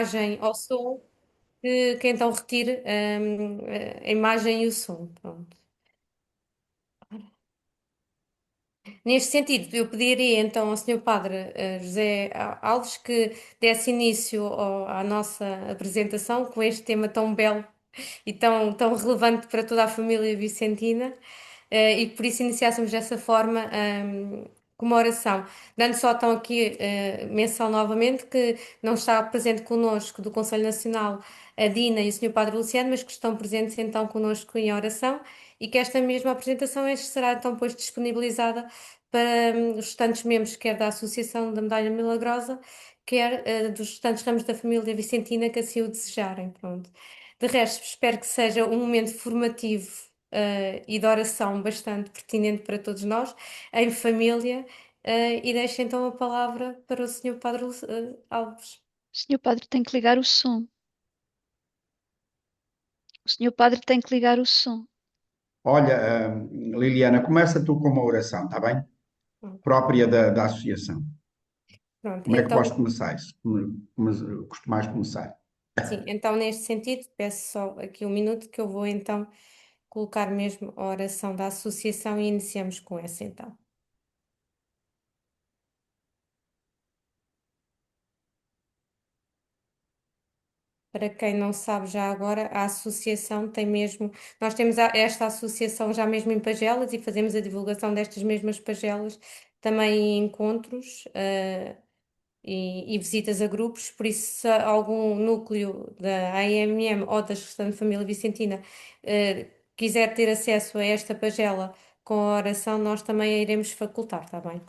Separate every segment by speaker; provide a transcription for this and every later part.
Speaker 1: imagem ao som que então retire a imagem e o som. Pronto. Neste sentido, eu pediria então ao Senhor Padre José Alves que desse início à nossa apresentação com este tema tão belo e tão relevante para toda a família vicentina, e que por isso iniciássemos dessa forma, com uma oração. Dando só então aqui menção novamente que não está presente connosco do Conselho Nacional a Dina e o Senhor Padre Luciano, mas que estão presentes então connosco em oração e que esta mesma apresentação será então depois disponibilizada para os restantes membros, quer da Associação da Medalha Milagrosa, quer dos restantes ramos da família vicentina que assim o desejarem. Pronto. De resto, espero que seja um momento formativo, e de oração bastante pertinente para todos nós, em família, e deixo então a palavra para o Senhor Padre Alves.
Speaker 2: O senhor padre tem que ligar o som. O senhor padre tem que ligar o som.
Speaker 3: Olha, Liliana, começa tu com uma oração, está bem?
Speaker 1: Pronto,
Speaker 3: Própria da associação.
Speaker 1: pronto.
Speaker 3: Como é que vós
Speaker 1: Então,
Speaker 3: começais? Como costumais começar?
Speaker 1: sim, então neste sentido, peço só aqui um minuto que eu vou então colocar mesmo a oração da associação e iniciamos com essa então. Para quem não sabe já agora, a associação tem mesmo, nós temos esta associação já mesmo em pagelas e fazemos a divulgação destas mesmas pagelas também em encontros, e visitas a grupos, por isso se algum núcleo da AMM ou da restante família vicentina quiser ter acesso a esta pagela com a oração, nós também a iremos facultar, está bem?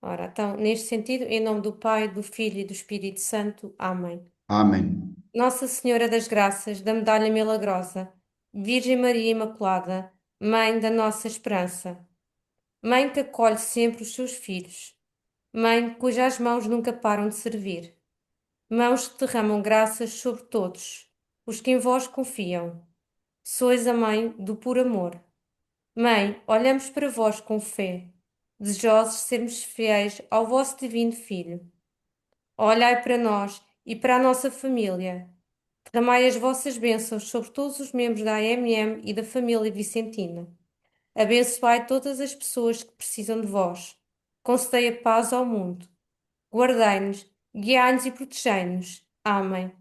Speaker 1: Ora, então, neste sentido, em nome do Pai, do Filho e do Espírito Santo. Amém.
Speaker 3: Amém.
Speaker 1: Nossa Senhora das Graças, da Medalha Milagrosa, Virgem Maria Imaculada, Mãe da nossa esperança, Mãe que acolhe sempre os seus filhos, Mãe cujas mãos nunca param de servir, mãos que derramam graças sobre todos os que em vós confiam. Sois a Mãe do puro amor. Mãe, olhamos para vós com fé, desejosos de sermos fiéis ao vosso divino Filho. Olhai para nós e para a nossa família. Derramai as vossas bênçãos sobre todos os membros da AMM e da família vicentina. Abençoai todas as pessoas que precisam de vós. Concedei a paz ao mundo. Guardai-nos, guiai-nos e protegei-nos. Amém.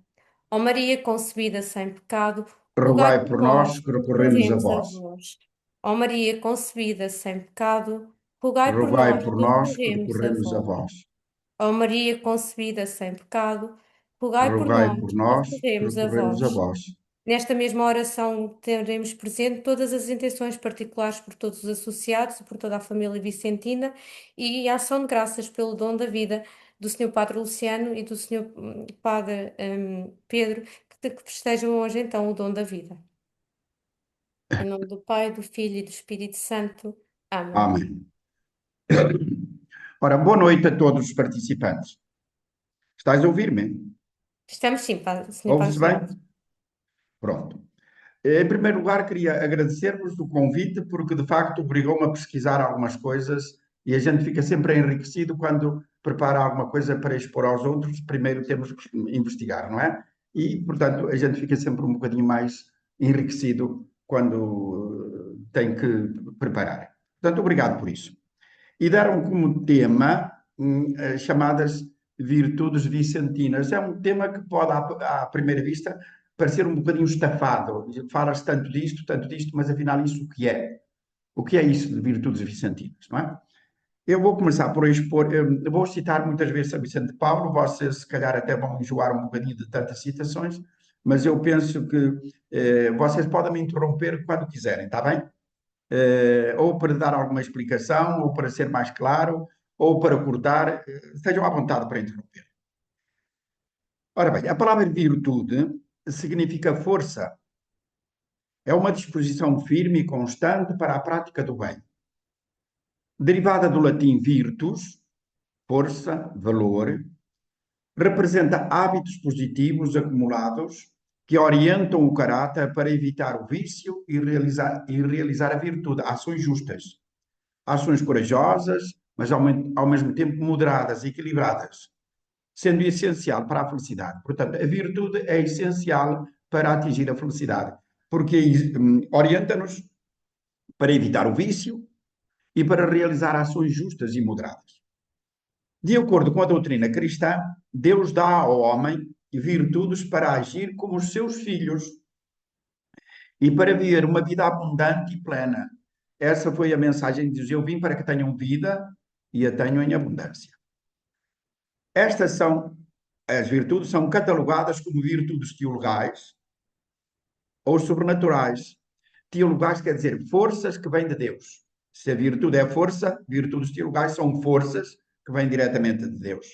Speaker 1: Ó Maria concebida sem pecado, rogai
Speaker 3: Rogai
Speaker 1: por
Speaker 3: por nós
Speaker 1: nós
Speaker 3: que
Speaker 1: que
Speaker 3: recorremos a
Speaker 1: recorremos a
Speaker 3: vós.
Speaker 1: vós. Ó Maria concebida sem pecado, rogai por
Speaker 3: Rogai
Speaker 1: nós
Speaker 3: por
Speaker 1: que
Speaker 3: nós que
Speaker 1: recorremos a
Speaker 3: recorremos a
Speaker 1: vós.
Speaker 3: vós.
Speaker 1: Ó Maria concebida sem pecado, rogai por
Speaker 3: Rogai
Speaker 1: nós
Speaker 3: por
Speaker 1: que
Speaker 3: nós que
Speaker 1: recorremos a
Speaker 3: recorremos a
Speaker 1: vós.
Speaker 3: vós.
Speaker 1: Nesta mesma oração teremos presente todas as intenções particulares por todos os associados e por toda a família vicentina e a ação de graças pelo dom da vida do Senhor Padre Luciano e do Senhor Padre Pedro, que festejam hoje então o dom da vida. Em nome do Pai, do Filho e do Espírito Santo. Amém.
Speaker 3: Amém. Ora, boa noite a todos os participantes. Estás a ouvir-me?
Speaker 1: Estamos sim, Senhor Padre
Speaker 3: Ouves
Speaker 1: José
Speaker 3: bem?
Speaker 1: Alves.
Speaker 3: Pronto. Em primeiro lugar, queria agradecer-vos o convite, porque de facto obrigou-me a pesquisar algumas coisas e a gente fica sempre enriquecido quando prepara alguma coisa para expor aos outros. Primeiro temos que investigar, não é? E, portanto, a gente fica sempre um bocadinho mais enriquecido quando tem que preparar. Portanto, obrigado por isso. E deram como tema chamadas virtudes vicentinas. É um tema que pode, à primeira vista, parecer um bocadinho estafado. Fala-se tanto disto, mas afinal isso o que é? O que é isso de virtudes vicentinas, não é? Eu vou começar por expor, eu vou citar muitas vezes a Vicente Paulo, vocês se calhar até vão enjoar um bocadinho de tantas citações, mas eu penso que vocês podem me interromper quando quiserem, está bem? Ou para dar alguma explicação, ou para ser mais claro, ou para cortar, estejam à vontade para interromper. Ora bem, a palavra virtude significa força, é uma disposição firme e constante para a prática do bem. Derivada do latim virtus, força, valor, representa hábitos positivos acumulados que orientam o caráter para evitar o vício e realizar a virtude, ações justas, ações corajosas, mas ao mesmo tempo moderadas e equilibradas, sendo essencial para a felicidade. Portanto, a virtude é essencial para atingir a felicidade, porque orienta-nos para evitar o vício e para realizar ações justas e moderadas. De acordo com a doutrina cristã, Deus dá ao homem virtudes para agir como os seus filhos e para viver uma vida abundante e plena. Essa foi a mensagem de Deus. Eu vim para que tenham vida e a tenham em abundância. Estas são, as virtudes são catalogadas como virtudes teologais ou sobrenaturais. Teologais quer dizer forças que vêm de Deus. Se a virtude é força, virtudes teologais são forças que vêm diretamente de Deus.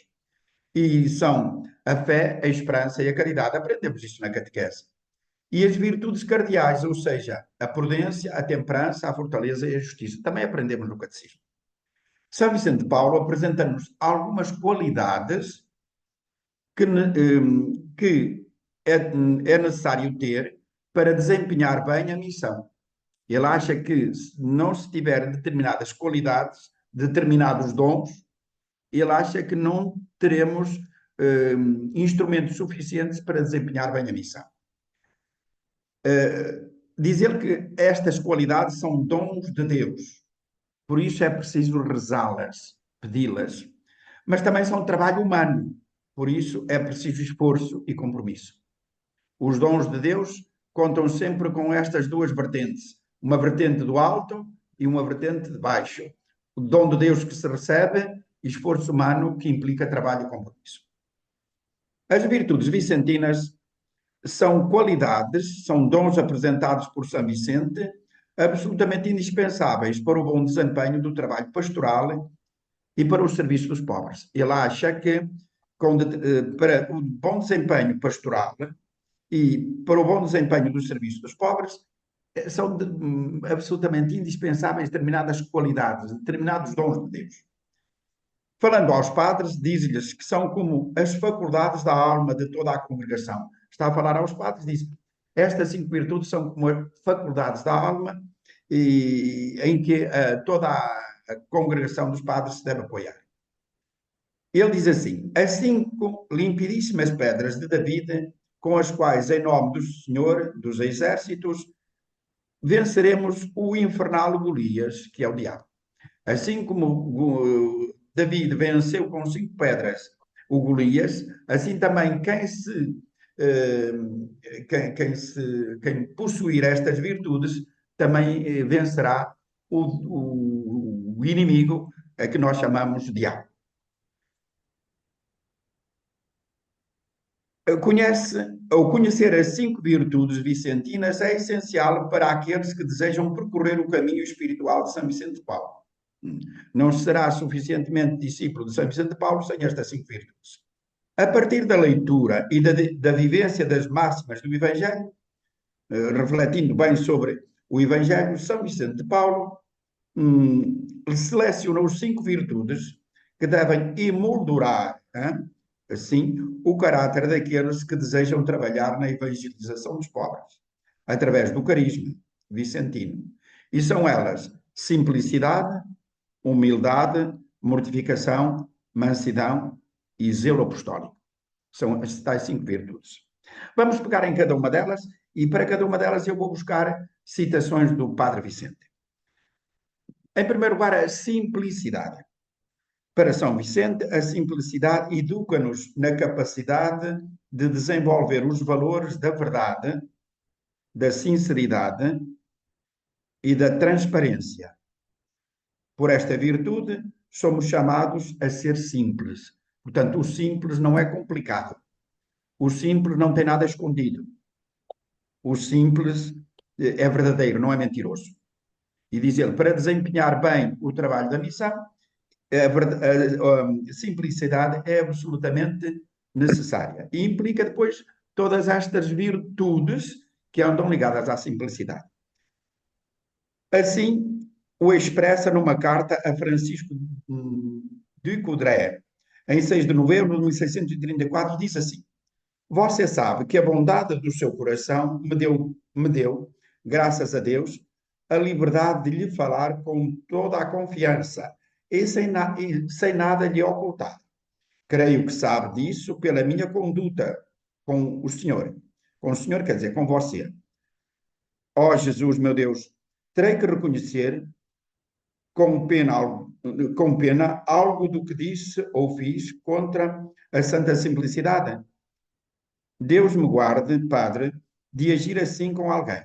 Speaker 3: E são a fé, a esperança e a caridade. Aprendemos isto na catequese. E as virtudes cardeais, ou seja, a prudência, a temperança, a fortaleza e a justiça. Também aprendemos no catecismo. São Vicente de Paulo apresenta-nos algumas qualidades que é necessário ter para desempenhar bem a missão. Ele acha que se não se tiver determinadas qualidades, determinados dons, ele acha que não teremos instrumentos suficientes para desempenhar bem a missão. Diz ele que estas qualidades são dons de Deus, por isso é preciso rezá-las, pedi-las. Mas também são trabalho humano, por isso é preciso esforço e compromisso. Os dons de Deus contam sempre com estas duas vertentes, uma vertente do alto e uma vertente de baixo. O dom de Deus que se recebe e esforço humano que implica trabalho e compromisso. As virtudes vicentinas são qualidades, são dons apresentados por São Vicente, absolutamente indispensáveis para o bom desempenho do trabalho pastoral e para o serviço dos pobres. Ele acha que para o bom desempenho pastoral e para o bom desempenho do serviço dos pobres são absolutamente indispensáveis determinadas qualidades, determinados dons de Deus. Falando aos padres, diz-lhes que são como as faculdades da alma de toda a congregação. Está a falar aos padres, diz: estas 5 virtudes são como as faculdades da alma em que toda a congregação dos padres se deve apoiar. Ele diz assim: as 5 limpidíssimas pedras de David, com as quais, em nome do Senhor dos Exércitos, venceremos o infernal Golias, que é o diabo. Assim como David venceu com 5 pedras o Golias, assim também quem possuir estas virtudes também vencerá o inimigo que nós chamamos de diabo. Conhecer as 5 virtudes vicentinas é essencial para aqueles que desejam percorrer o caminho espiritual de São Vicente de Paulo. Não será suficientemente discípulo de São Vicente de Paulo sem estas 5 virtudes. A partir da leitura e da vivência das máximas do Evangelho, refletindo bem sobre o Evangelho, São Vicente de Paulo selecionou 5 virtudes que devem emoldurar, assim, o caráter daqueles que desejam trabalhar na evangelização dos pobres, através do carisma vicentino. E são elas simplicidade, humildade, mortificação, mansidão e zelo apostólico. São as tais 5 virtudes. Vamos pegar em cada uma delas e para cada uma delas eu vou buscar citações do Padre Vicente. Em primeiro lugar, a simplicidade. Para São Vicente, a simplicidade educa-nos na capacidade de desenvolver os valores da verdade, da sinceridade e da transparência. Por esta virtude, somos chamados a ser simples. Portanto, o simples não é complicado. O simples não tem nada escondido. O simples é verdadeiro, não é mentiroso. E diz ele, para desempenhar bem o trabalho da missão, a simplicidade é absolutamente necessária. E implica depois todas estas virtudes que andam ligadas à simplicidade. Assim, o expressa numa carta a Francisco de Coudray, em 6 de novembro de 1634, diz assim: você sabe que a bondade do seu coração me deu, graças a Deus, a liberdade de lhe falar com toda a confiança e sem nada lhe ocultar. Creio que sabe disso pela minha conduta com o Senhor. Com o Senhor, quer dizer, com você. Ó Jesus, meu Deus, terei que reconhecer com pena algo do que disse ou fiz contra a santa simplicidade. Deus me guarde, Padre, de agir assim com alguém.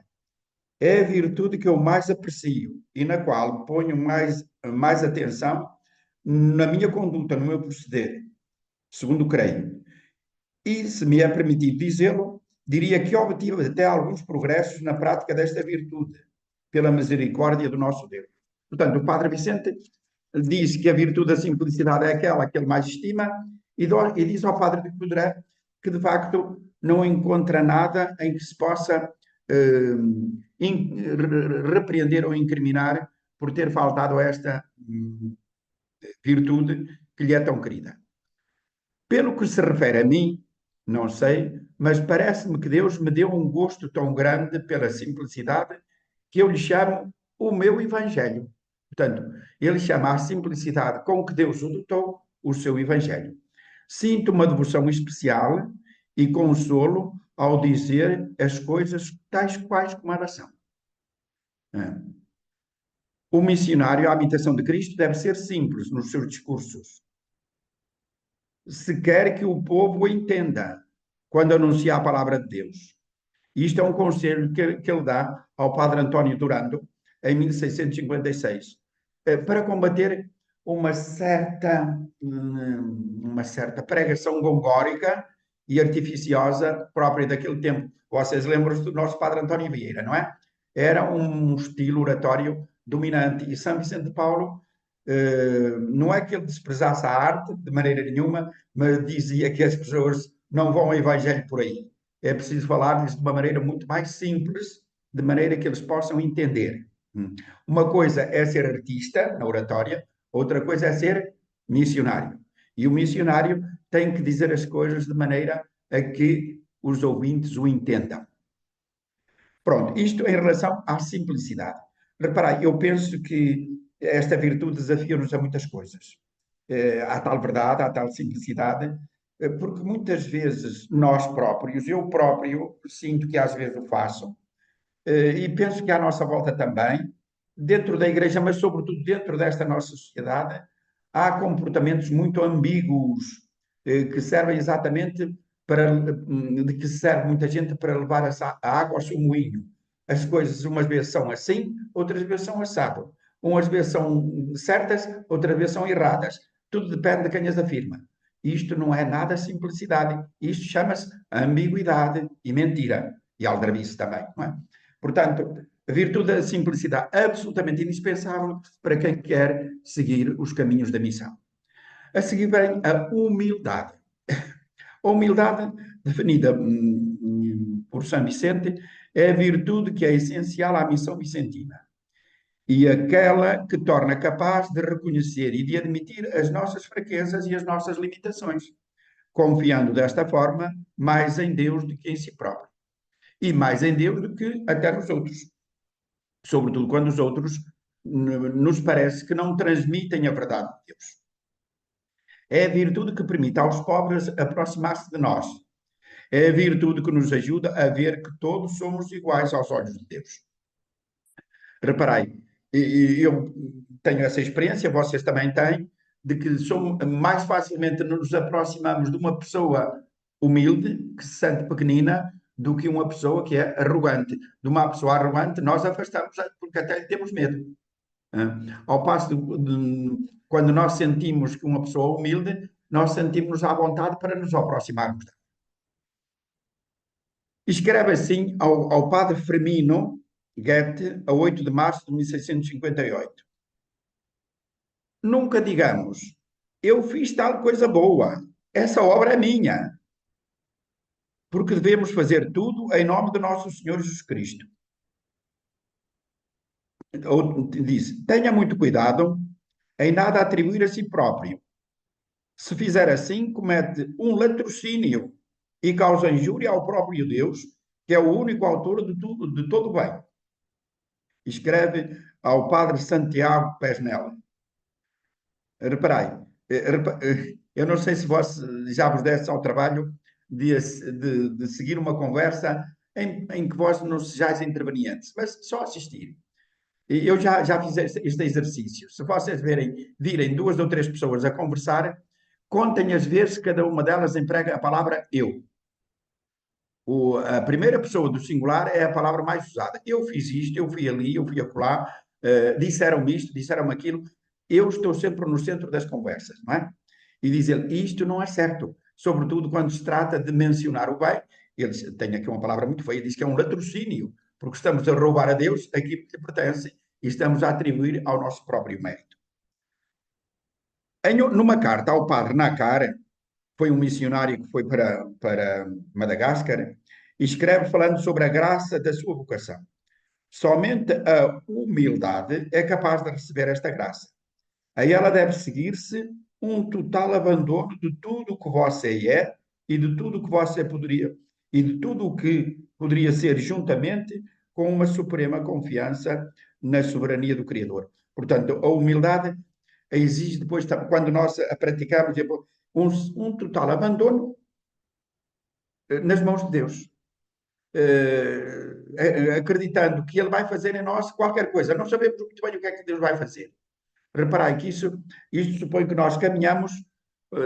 Speaker 3: É a virtude que eu mais aprecio e na qual ponho mais atenção na minha conduta, no meu proceder, segundo creio. E, se me é permitido dizê-lo, diria que obtive até alguns progressos na prática desta virtude, pela misericórdia do nosso Deus. Portanto, o Padre Vicente diz que a virtude da simplicidade é aquela que ele mais estima e diz ao Padre de Codré que, de facto, não encontra nada em que se possa eh, repreender ou incriminar por ter faltado a esta virtude que lhe é tão querida. Pelo que se refere a mim, não sei, mas parece-me que Deus me deu um gosto tão grande pela simplicidade que eu lhe chamo o meu Evangelho. Portanto, ele chama a simplicidade com que Deus o dotou o seu Evangelho. Sinto uma devoção especial e consolo ao dizer as coisas tais quais como elas são. O missionário à imitação de Cristo deve ser simples nos seus discursos, se quer que o povo o entenda quando anuncia a palavra de Deus. E isto é um conselho que ele dá ao padre António Durando em 1656, para combater uma certa pregação gongórica e artificiosa própria daquele tempo. Vocês lembram-se do nosso padre António Vieira, não é? Era um estilo oratório dominante. E São Vicente de Paulo, não é que ele desprezasse a arte de maneira nenhuma, mas dizia que as pessoas não vão ao Evangelho por aí. É preciso falar-lhes de uma maneira muito mais simples, de maneira que eles possam entender. Uma coisa é ser artista na oratória, outra coisa é ser missionário. E o missionário tem que dizer as coisas de maneira a que os ouvintes o entendam. Pronto, isto em relação à simplicidade. Reparai, eu penso que esta virtude desafia-nos a muitas coisas. Há tal verdade, há tal simplicidade, porque muitas vezes nós próprios, eu próprio, sinto que às vezes o faço, e penso que à nossa volta também, dentro da igreja, mas sobretudo dentro desta nossa sociedade, há comportamentos muito ambíguos, que servem exatamente de que serve muita gente para levar a água ao seu moinho. As coisas umas vezes são assim, outras vezes são assado. Umas vezes são certas, outras vezes são erradas. Tudo depende de quem as afirma. Isto não é nada simplicidade. Isto chama-se ambiguidade e mentira. E aldrabice também, não é? Portanto, a virtude da simplicidade absolutamente indispensável para quem quer seguir os caminhos da missão. A seguir vem a humildade. A humildade, definida por São Vicente, é a virtude que é essencial à missão vicentina e aquela que torna capaz de reconhecer e de admitir as nossas fraquezas e as nossas limitações, confiando desta forma mais em Deus do que em si próprio e mais em Deus do que até nos outros, sobretudo quando os outros nos parece que não transmitem a verdade de Deus. É a virtude que permite aos pobres aproximar-se de nós. É a virtude que nos ajuda a ver que todos somos iguais aos olhos de Deus. Reparai, eu tenho essa experiência, vocês também têm, de que mais facilmente nos aproximamos de uma pessoa humilde, que se sente pequenina, do que uma pessoa que é arrogante. De uma pessoa arrogante, nós afastamos porque até lhe temos medo. Ao passo quando nós sentimos que uma pessoa é humilde, nós sentimos-nos à vontade para nos aproximarmos. Escreve assim ao padre Firmino Goethe, a 8 de março de 1658. Nunca digamos, eu fiz tal coisa boa, essa obra é minha, porque devemos fazer tudo em nome de nosso Senhor Jesus Cristo. Ou diz, tenha muito cuidado em nada atribuir a si próprio. Se fizer assim, comete um latrocínio e causa injúria ao próprio Deus, que é o único autor de todo o bem. Escreve ao padre Santiago Pesnel. Reparai, Eu não sei se vós já vos desse ao trabalho de seguir uma conversa em que vós não sejais intervenientes, mas só assistir. E eu já fiz este exercício. Se vocês virem duas ou três pessoas a conversar, contem as vezes que cada uma delas emprega a palavra eu. A primeira pessoa do singular é a palavra mais usada. Eu fiz isto, eu fui ali, eu fui acolá, disseram-me isto, disseram-me aquilo. Eu estou sempre no centro das conversas, não é? E dizer isto não é certo, sobretudo quando se trata de mencionar o bem. Eles têm aqui uma palavra muito feia, diz que é um latrocínio, porque estamos a roubar a Deus aquilo que lhe pertence e estamos a atribuir ao nosso próprio mérito. Numa carta ao padre Nakar, foi um missionário que foi para Madagascar, e escreve falando sobre a graça da sua vocação. Somente a humildade é capaz de receber esta graça. A ela deve seguir-se um total abandono de tudo o que você é e de tudo o que você poderia e de tudo o que poderia ser juntamente com uma suprema confiança na soberania do Criador. Portanto, a humildade exige depois, quando nós a praticamos, um total abandono nas mãos de Deus. Acreditando que Ele vai fazer em nós qualquer coisa. Não sabemos muito bem o que é que Deus vai fazer. Reparai que isto supõe que nós caminhamos,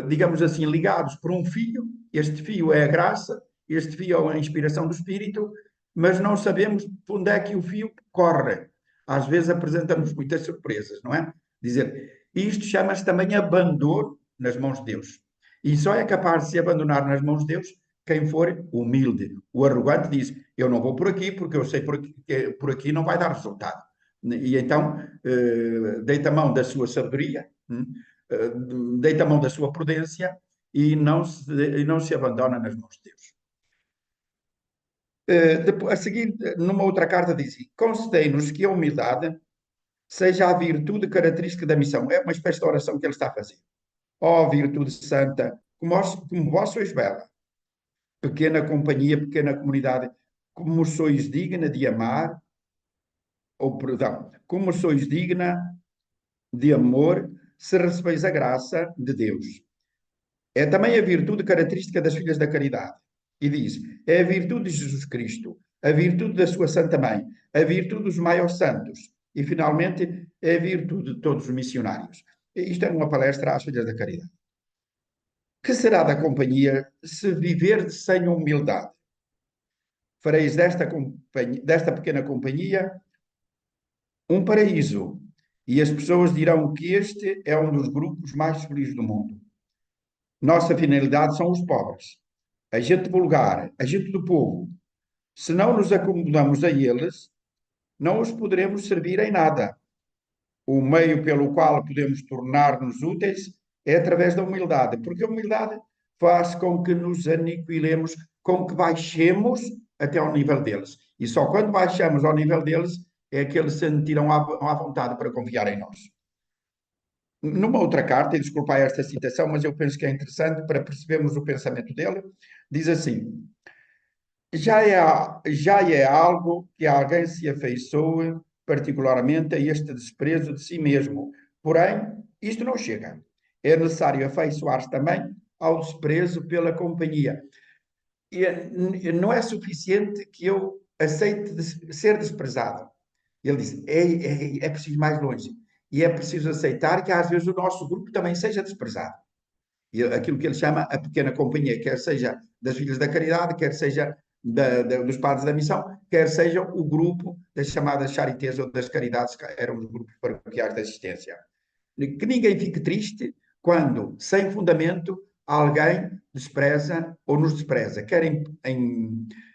Speaker 3: digamos assim, ligados por um fio. Este fio é a graça, este fio é a inspiração do Espírito, mas não sabemos por onde é que o fio corre. Às vezes apresenta-nos muitas surpresas, não é? Dizer, isto chama-se também abandono nas mãos de Deus. E só é capaz de se abandonar nas mãos de Deus quem for humilde. O arrogante diz, eu não vou por aqui porque eu sei por aqui não vai dar resultado. E então deita a mão da sua sabedoria, deita a mão da sua prudência e não se abandona nas mãos de Deus. A seguir, numa outra carta, diz: concedei-nos que a humildade seja a virtude característica da missão. É uma espécie de oração que ele está a fazer. Ó virtude santa, como vós sois bela, pequena companhia, pequena comunidade, como sois digna de amar, ou perdão, como sois digna de amor, se recebeis a graça de Deus. É também a virtude característica das filhas da caridade. E diz: é a virtude de Jesus Cristo, a virtude da sua Santa Mãe, a virtude dos maiores santos e, finalmente, é a virtude de todos os missionários. Isto é uma palestra às filhas da caridade. Que será da companhia se viver sem humildade? Fareis desta pequena companhia um paraíso, e as pessoas dirão que este é um dos grupos mais felizes do mundo. Nossa finalidade são os pobres, a gente vulgar, a gente do povo. Se não nos acomodamos a eles, não os poderemos servir em nada. O meio pelo qual podemos tornar-nos úteis é através da humildade, porque a humildade faz com que nos aniquilemos, com que baixemos até ao nível deles. E só quando baixamos ao nível deles é que eles se sentirão à vontade para confiar em nós. Numa outra carta, e desculpai esta citação, mas eu penso que é interessante para percebermos o pensamento dele, diz assim: já é algo que alguém se afeiçoe particularmente a este desprezo de si mesmo. Porém, isto não chega. É necessário afeiçoar-se também ao desprezo pela companhia. Não é suficiente que eu aceite ser desprezado. Ele diz, é preciso ir mais longe. E é preciso aceitar que às vezes o nosso grupo também seja desprezado. E aquilo que ele chama a pequena companhia, quer seja das Filhas da Caridade, quer seja dos Padres da Missão, quer seja o grupo das chamadas charités ou das caridades, que eram os grupos paroquiais de assistência. Que ninguém fique triste quando, sem fundamento, alguém despreza ou nos despreza, quer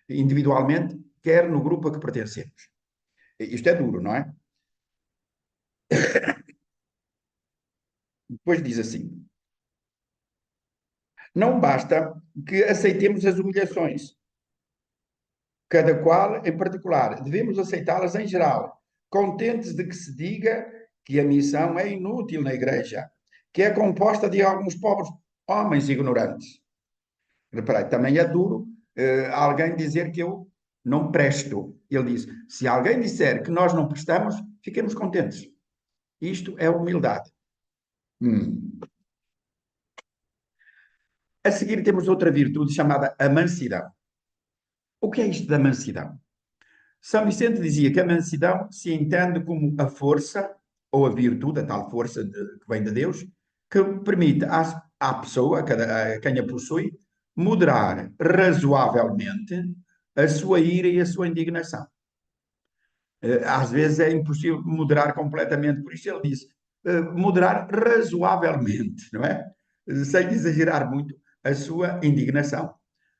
Speaker 3: individualmente, quer no grupo a que pertencemos. Isto é duro, não é? Depois diz assim: não basta que aceitemos as humilhações, cada qual em particular, devemos aceitá-las em geral, contentes de que se diga que a missão é inútil na Igreja, que é composta de alguns pobres homens ignorantes. Reparei, também é duro alguém dizer que eu não presto. Ele diz: se alguém disser que nós não prestamos, fiquemos contentes. Isto é humildade. A seguir temos outra virtude chamada a mansidão. O que é isto da mansidão? São Vicente dizia que a mansidão se entende como a força ou a virtude, a tal força que vem de Deus, que permite à pessoa, a quem a possui, moderar razoavelmente a sua ira e a sua indignação. Às vezes é impossível moderar completamente, por isso ele disse, moderar razoavelmente, não é? Sem exagerar muito a sua indignação,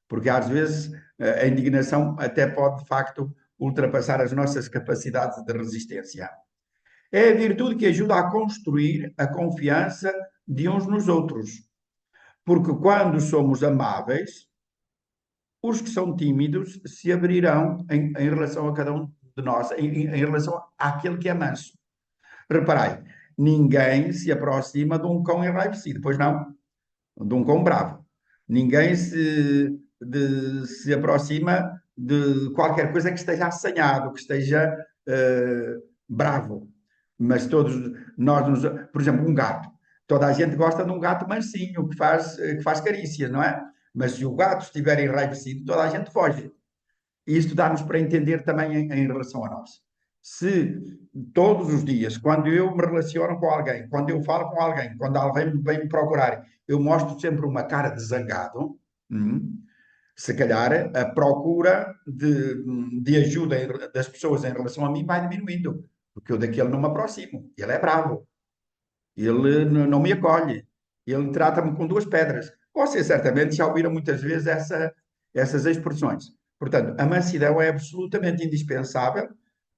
Speaker 3: porque às vezes a indignação até pode, de facto, ultrapassar as nossas capacidades de resistência. É a virtude que ajuda a construir a confiança de uns nos outros, porque quando somos amáveis, os que são tímidos se abrirão em relação a cada um de nós, em relação àquele que é manso. Reparai, ninguém se aproxima de um cão enraivecido, pois não? De um cão bravo. Ninguém se aproxima de qualquer coisa que esteja assanhado, que esteja bravo. Mas todos nós, por exemplo, um gato. Toda a gente gosta de um gato mansinho, que faz carícias, não é? Mas se o gato estiver enraivecido, toda a gente foge. E isto dá-nos para entender também em relação a nós. Se todos os dias, quando eu me relaciono com alguém, quando eu falo com alguém, quando alguém vem me procurar, eu mostro sempre uma cara de zangado, se calhar a procura de ajuda das pessoas em relação a mim vai diminuindo, porque eu daquele não me aproximo. Ele é bravo, ele não me acolhe, ele trata-me com duas pedras. Vocês certamente já ouviram muitas vezes essas expressões. Portanto, a mansidão é absolutamente indispensável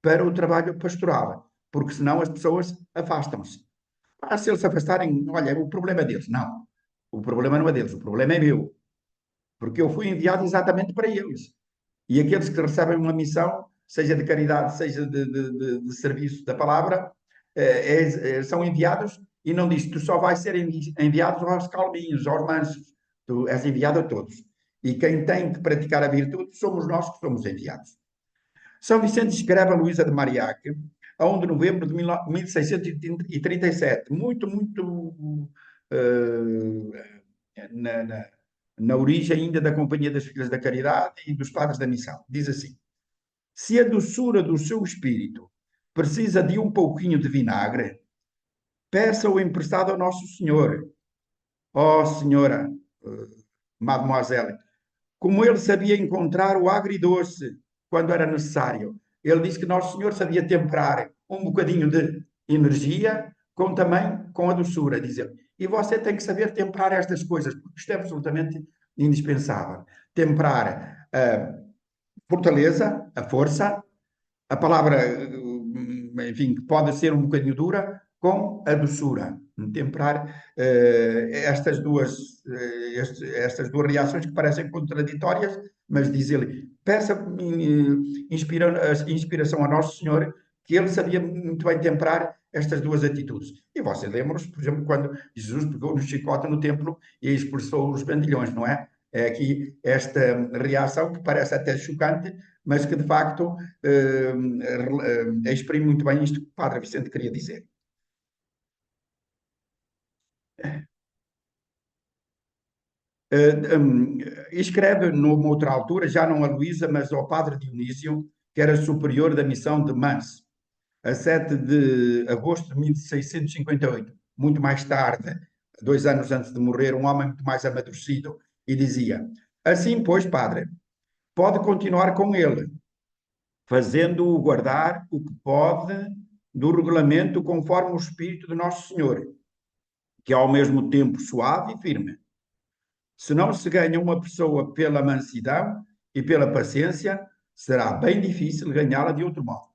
Speaker 3: para o trabalho pastoral, porque senão as pessoas afastam-se. Se eles se afastarem, olha, o problema é deles. Não, o problema não é deles, o problema é meu, porque eu fui enviado exatamente para eles. E aqueles que recebem uma missão, seja de caridade, seja de serviço da palavra, são enviados e não diz, tu só vais ser enviado aos calminhos, aos mansos, tu és enviado a todos. E quem tem que praticar a virtude somos nós que somos enviados. São Vicente escreve a Luísa de Marillac, a 1 de novembro de 1637, muito na, na, na origem ainda da Companhia das Filhas da Caridade e dos Padres da Missão. Diz assim: se a doçura do seu espírito precisa de um pouquinho de vinagre, peça-o emprestado ao Nosso Senhor. Ó Senhora, Mademoiselle, como ele sabia encontrar o agridoce quando era necessário. Ele disse que Nosso Senhor sabia temperar um bocadinho de energia também com a doçura, diz ele. E você tem que saber temperar estas coisas, porque isto é absolutamente indispensável. Temperar a fortaleza, a força, a palavra, enfim, que pode ser um bocadinho dura, com a doçura. Temperar estas duas reações que parecem contraditórias, mas diz ele, peça inspiração a Nosso Senhor, que ele sabia muito bem temperar estas duas atitudes. E você lembra-se, por exemplo, quando Jesus pegou no chicote no templo e expulsou os bandilhões, não é? É aqui esta reação que parece até chocante, mas que de facto exprime muito bem isto que o Padre Vicente queria dizer. Escreve numa outra altura, já não a Luísa, mas ao Padre Dionísio, que era superior da missão de Mans, a 7 de agosto de 1658, muito mais tarde, 2 anos antes de morrer, um homem muito mais amadurecido, e dizia: assim, pois, Padre, pode continuar com ele, fazendo-o guardar o que pode do regulamento conforme o Espírito de Nosso Senhor, que é ao mesmo tempo suave e firme. Se não se ganha uma pessoa pela mansidão e pela paciência, será bem difícil ganhá-la de outro modo.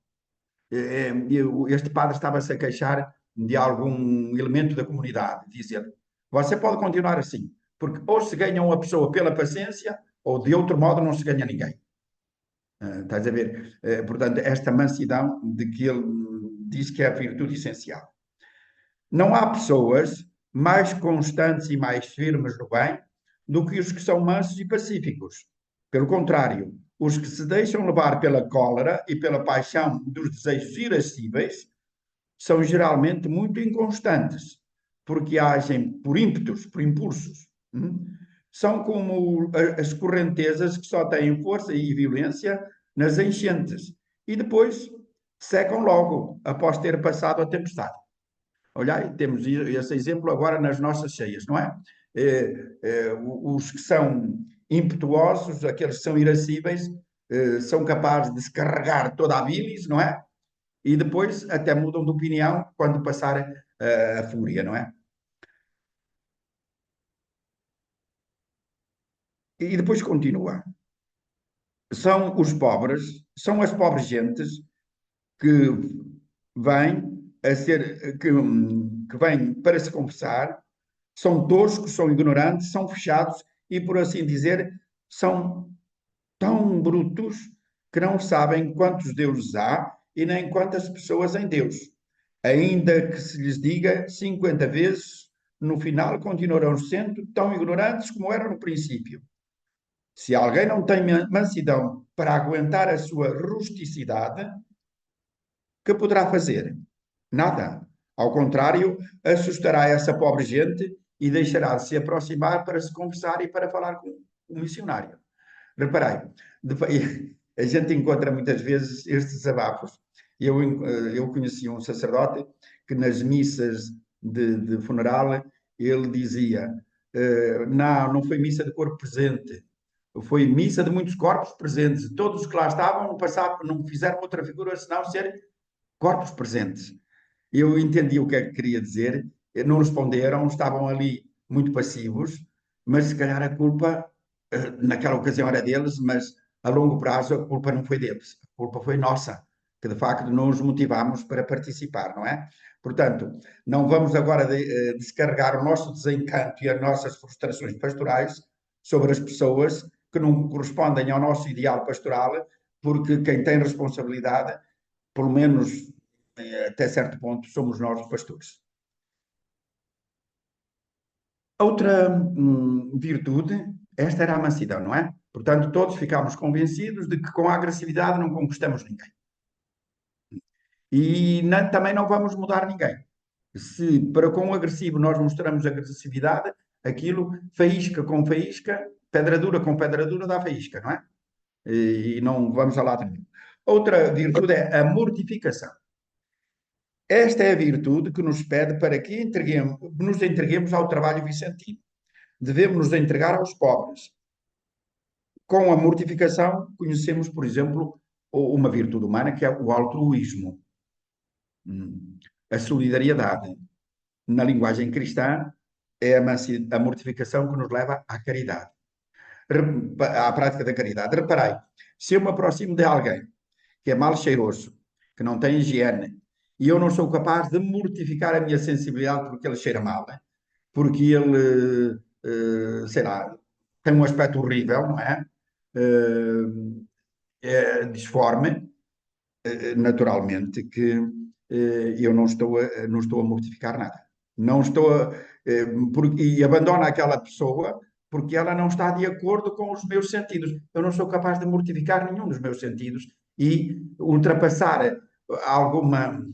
Speaker 3: Este padre estava-se a queixar de algum elemento da comunidade, diz ele. Você pode continuar assim, porque ou se ganha uma pessoa pela paciência, ou de outro modo não se ganha ninguém. Estás a ver? Portanto, esta mansidão de que ele diz que é a virtude essencial. Não há pessoas mais constantes e mais firmes no bem do que os que são mansos e pacíficos. Pelo contrário, os que se deixam levar pela cólera e pela paixão dos desejos irascíveis são geralmente muito inconstantes, porque agem por ímpetos, por impulsos. são como as correntezas que só têm força e violência nas enchentes e depois secam logo após ter passado a tempestade. Olha, temos esse exemplo agora nas nossas cheias, não é? Os que são impetuosos, aqueles que são irascíveis, são capazes de se carregar toda a bilis, não é? E depois até mudam de opinião quando passar a fúria, não é? E depois continua. São os pobres, são as pobres gentes que vêm que vêm para se confessar, são toscos, são ignorantes, são fechados e, por assim dizer, são tão brutos que não sabem quantos deuses há e nem quantas pessoas em Deus. Ainda que se lhes diga 50 vezes, no final continuarão sendo tão ignorantes como eram no princípio. Se alguém não tem mansidão para aguentar a sua rusticidade, que poderá fazer? Nada. Ao contrário, assustará essa pobre gente e deixará de se aproximar para se conversar e para falar com o missionário. Reparei, a gente encontra muitas vezes estes desabafos. Eu conheci um sacerdote que nas missas de funeral ele dizia: não, não foi missa de corpo presente, foi missa de muitos corpos presentes. Todos os que lá estavam não fizeram outra figura senão ser corpos presentes. Eu entendi o que é que queria dizer, não responderam, estavam ali muito passivos, mas se calhar a culpa, naquela ocasião era deles, mas a longo prazo a culpa não foi deles, a culpa foi nossa, que de facto não os motivamos para participar, não é? Portanto, não vamos agora descarregar o nosso desencanto e as nossas frustrações pastorais sobre as pessoas que não correspondem ao nosso ideal pastoral, porque quem tem responsabilidade, pelo menos até certo ponto, somos nós os pastores. Outra virtude, esta era a mansidão, não é? Portanto, todos ficámos convencidos de que com a agressividade não conquistamos ninguém. E também não vamos mudar ninguém. Se para com o agressivo nós mostramos agressividade, aquilo, faísca com faísca, pedradura com pedradura dá faísca, não é? E não vamos a lado nenhum. Outra virtude é a mortificação. Esta é a virtude que nos pede para que nos entreguemos ao trabalho vicentino. Devemos nos entregar aos pobres. Com a mortificação, conhecemos, por exemplo, uma virtude humana que é o altruísmo, a solidariedade. Na linguagem cristã, é a mortificação que nos leva à caridade, à prática da caridade. Reparei, se eu me aproximo de alguém que é mal cheiroso, que não tem higiene, e eu não sou capaz de mortificar a minha sensibilidade porque ele cheira mal, né? Porque ele, sei lá, tem um aspecto horrível, não é? É disforme, naturalmente, que eu não estou a mortificar nada. Não estou a, e abandono aquela pessoa porque ela não está de acordo com os meus sentidos. Eu não sou capaz de mortificar nenhum dos meus sentidos e ultrapassar alguma,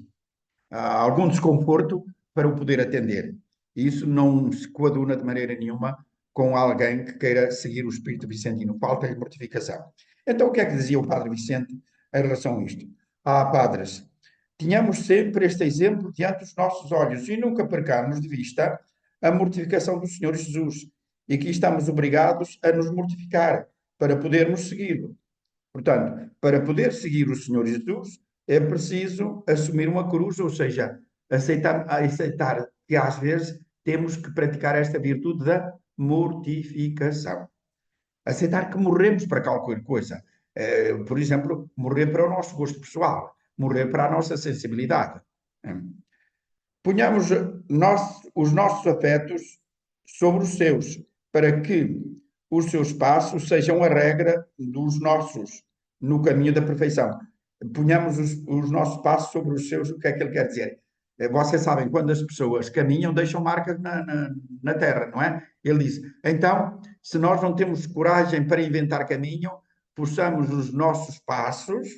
Speaker 3: algum desconforto para o poder atender. Isso não se coaduna de maneira nenhuma com alguém que queira seguir o espírito vicentino. Falta-lhe mortificação. Então, o que é que dizia o Padre Vicente em relação a isto? Ah, padres, tenhamos sempre este exemplo diante dos nossos olhos e nunca percamos de vista a mortificação do Senhor Jesus. E aqui estamos obrigados a nos mortificar para podermos segui-lo. Portanto, para poder seguir o Senhor Jesus, é preciso assumir uma cruz, ou seja, aceitar que às vezes temos que praticar esta virtude da mortificação. Aceitar que morremos para qualquer coisa. Por exemplo, morrer para o nosso gosto pessoal, morrer para a nossa sensibilidade. Ponhamos os nossos afetos sobre os seus, para que os seus passos sejam a regra dos nossos no caminho da perfeição. Ponhamos os nossos passos sobre os seus, o que é que ele quer dizer? Vocês sabem, quando as pessoas caminham, deixam marcas na terra, não é? Ele diz, então, se nós não temos coragem para inventar caminho, possamos os nossos passos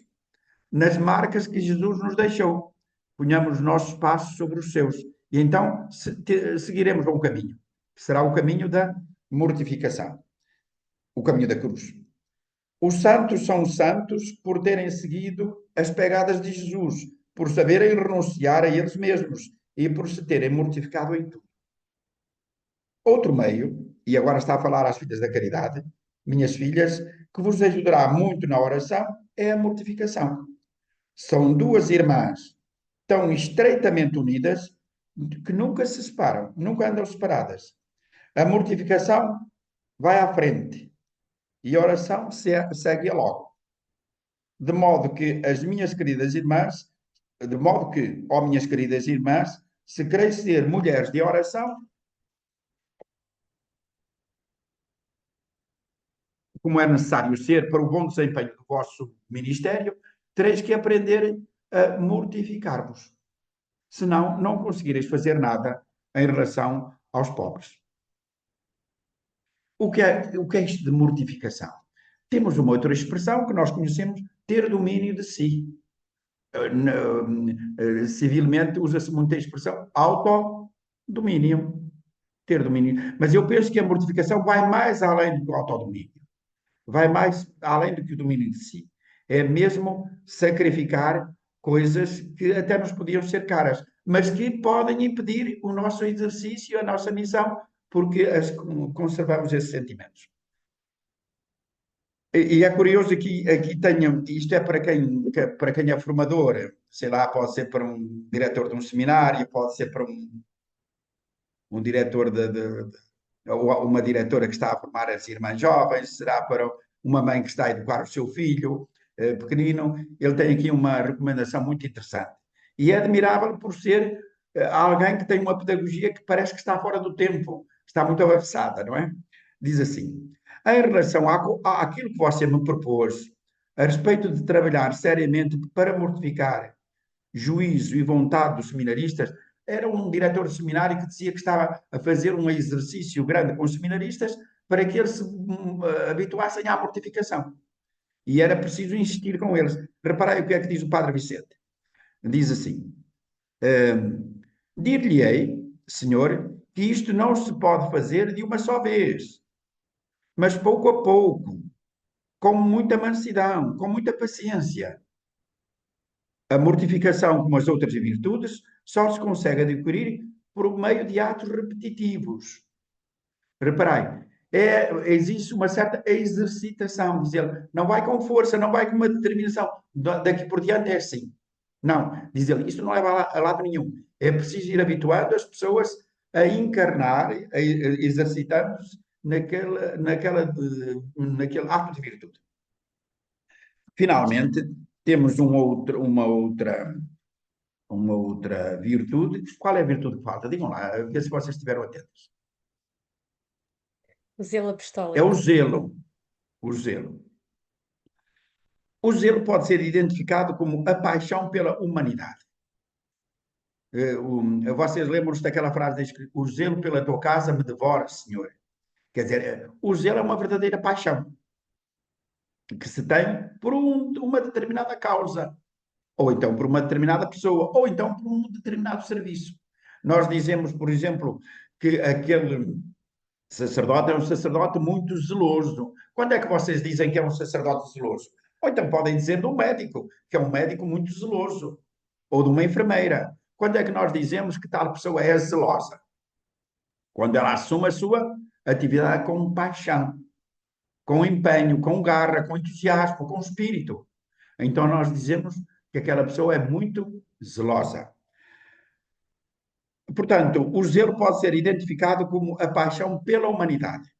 Speaker 3: nas marcas que Jesus nos deixou. Ponhamos os nossos passos sobre os seus. E então seguiremos um caminho, que será o caminho da mortificação, o caminho da cruz. Os santos são santos por terem seguido as pegadas de Jesus, por saberem renunciar a eles mesmos e por se terem mortificado em tudo. Outro meio, e agora está a falar às filhas da caridade, minhas filhas, que vos ajudará muito na oração, é a mortificação. São duas irmãs tão estreitamente unidas que nunca se separam, nunca andam separadas. A mortificação vai à frente e a oração segue logo. De modo que as minhas queridas irmãs, de modo que, ó minhas queridas irmãs, se quereis ser mulheres de oração, como é necessário ser para o bom desempenho do vosso ministério, tereis que aprender a mortificar-vos. Senão, não conseguireis fazer nada em relação aos pobres. O que é isto de mortificação? Temos uma outra expressão que nós conhecemos, ter domínio de si. Civilmente usa-se muito a expressão autodomínio, ter domínio. Mas eu penso que a mortificação vai mais além do autodomínio, vai mais além do que o domínio de si. É mesmo sacrificar coisas que até nos podiam ser caras, mas que podem impedir o nosso exercício, a nossa missão, porque conservamos esses sentimentos. E é curioso que aqui tenham, isto é para quem é formador, sei lá, pode ser para um diretor de um seminário, pode ser para um diretor ou uma diretora que está a formar as irmãs jovens, será para uma mãe que está a educar o seu filho pequenino. Ele tem aqui uma recomendação muito interessante. E é admirável por ser alguém que tem uma pedagogia que parece que está fora do tempo, está muito avançada, não é? Diz assim: em relação àquilo que você me propôs, a respeito de trabalhar seriamente para mortificar juízo e vontade dos seminaristas, era um diretor de seminário que dizia que estava a fazer um exercício grande com os seminaristas para que eles se habituassem à mortificação. E era preciso insistir com eles. Reparei o que é que diz o Padre Vicente. Diz assim: dir-lhe-ei, Senhor, que isto não se pode fazer de uma só vez, mas pouco a pouco, com muita mansidão, com muita paciência. A mortificação, como as outras virtudes, só se consegue adquirir por meio de atos repetitivos. Reparai, existe uma certa exercitação, diz ele, não vai com força, não vai com uma determinação, daqui por diante é assim. Não, diz ele, isto não leva a lado nenhum. É preciso ir habituando as pessoas a encarnar, exercitando-se naquele ato de virtude. Finalmente, temos uma outra virtude. Qual é a virtude que falta? Digam lá, a ver se vocês estiveram atentos.
Speaker 1: O zelo
Speaker 3: É o
Speaker 1: apostólico.
Speaker 3: zelo. O zelo. O zelo pode ser identificado como a paixão pela humanidade. Vocês lembram-se daquela frase: o zelo pela tua casa me devora, Senhor. Quer dizer, o zelo é uma verdadeira paixão que se tem por uma determinada causa, ou então por uma determinada pessoa, ou então por um determinado serviço. Nós dizemos, por exemplo, que aquele sacerdote é um sacerdote muito zeloso. Quando é que vocês dizem que é um sacerdote zeloso? Ou então podem dizer de um médico, que é um médico muito zeloso, ou de uma enfermeira. Quando é que nós dizemos que tal pessoa é zelosa? Quando ela assume a sua atividade com paixão, com empenho, com garra, com entusiasmo, com espírito. Então nós dizemos que aquela pessoa é muito zelosa. Portanto, o zelo pode ser identificado como a paixão pela humanidade.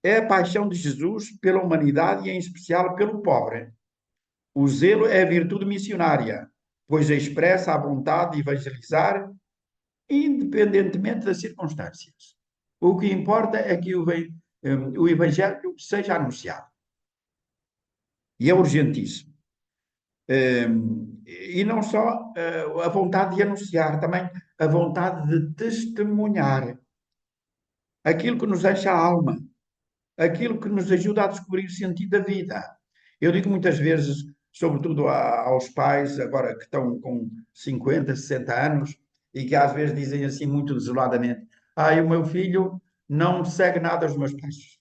Speaker 3: É a paixão de Jesus pela humanidade e, em especial, pelo pobre. O zelo é a virtude missionária, pois expressa a vontade de evangelizar, independentemente das circunstâncias. O que importa é que o Evangelho seja anunciado. E é urgentíssimo. E não só a vontade de anunciar, também a vontade de testemunhar aquilo que nos enche a alma, aquilo que nos ajuda a descobrir o sentido da vida. Eu digo muitas vezes, sobretudo aos pais, agora que estão com 50, 60 anos, e que às vezes dizem assim muito desoladamente: o meu filho não segue nada dos meus passos.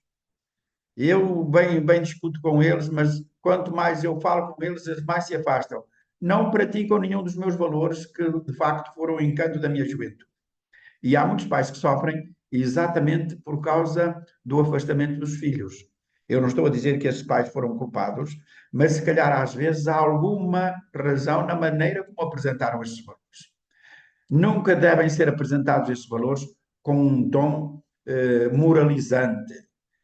Speaker 3: Eu bem discuto com eles, mas quanto mais eu falo com eles, eles mais se afastam. Não praticam nenhum dos meus valores que, de facto, foram o encanto da minha juventude. E há muitos pais que sofrem exatamente por causa do afastamento dos filhos. Eu não estou a dizer que esses pais foram culpados, mas se calhar às vezes há alguma razão na maneira como apresentaram esses valores. Nunca devem ser apresentados esses valores com um tom moralizante.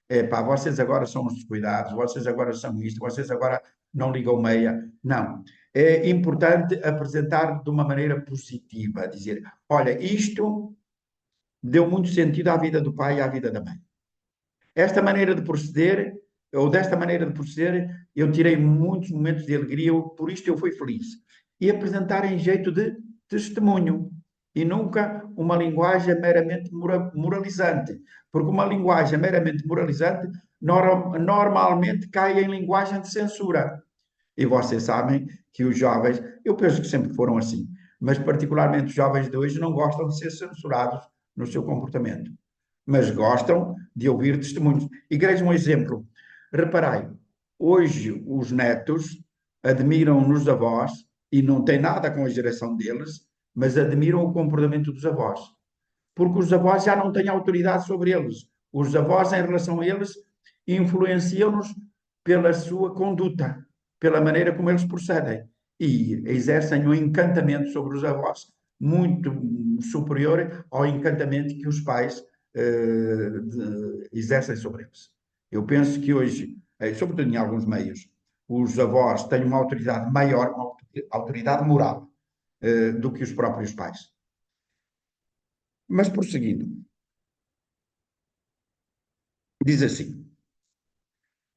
Speaker 3: Epá, vocês agora são os descuidados, vocês agora são isto, vocês agora não ligam meia. Não. É importante apresentar de uma maneira positiva, dizer, olha, isto deu muito sentido à vida do pai e à vida da mãe. Esta maneira de proceder, ou desta maneira de proceder, eu tirei muitos momentos de alegria, por isto eu fui feliz. E apresentar em jeito de testemunho, e nunca uma linguagem meramente moralizante, porque uma linguagem meramente moralizante normalmente cai em linguagem de censura. E vocês sabem que os jovens, eu penso que sempre foram assim, mas particularmente os jovens de hoje não gostam de ser censurados no seu comportamento, mas gostam de ouvir testemunhos. Igreja, um exemplo. Reparai, hoje os netos admiram nos avós, e não tem nada com a geração deles, mas admiram o comportamento dos avós, porque os avós já não têm autoridade sobre eles. Os avós, em relação a eles, influenciam-nos pela sua conduta, pela maneira como eles procedem. E exercem um encantamento sobre os avós muito superior ao encantamento que os pais exercem sobre eles. Eu penso que hoje, sobretudo em alguns meios, os avós têm uma autoridade maior, uma autoridade moral, do que os próprios pais. Mas prosseguindo, diz assim: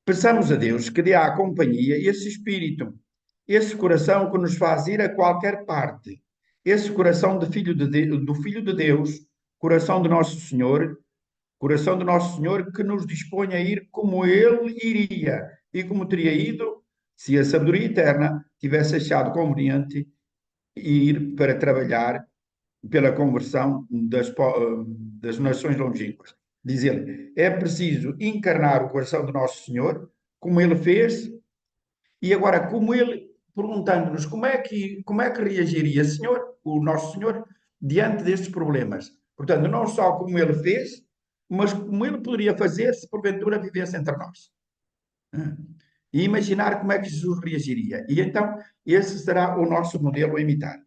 Speaker 3: peçamos a Deus que dê à companhia esse espírito, esse coração que nos faz ir a qualquer parte, esse coração do Filho de Deus, coração de nosso Senhor que nos dispõe a ir como Ele iria e como teria ido se a sabedoria eterna tivesse achado conveniente ir para trabalhar pela conversão das nações longínquas. Diz ele, é preciso encarnar o coração do nosso Senhor, como ele fez, e agora, como ele, perguntando-nos como é que reagiria Senhor, o nosso Senhor, diante destes problemas. Portanto, não só como ele fez, mas como ele poderia fazer se porventura vivesse entre nós. E imaginar como é que Jesus reagiria. E então, esse será o nosso modelo a imitar.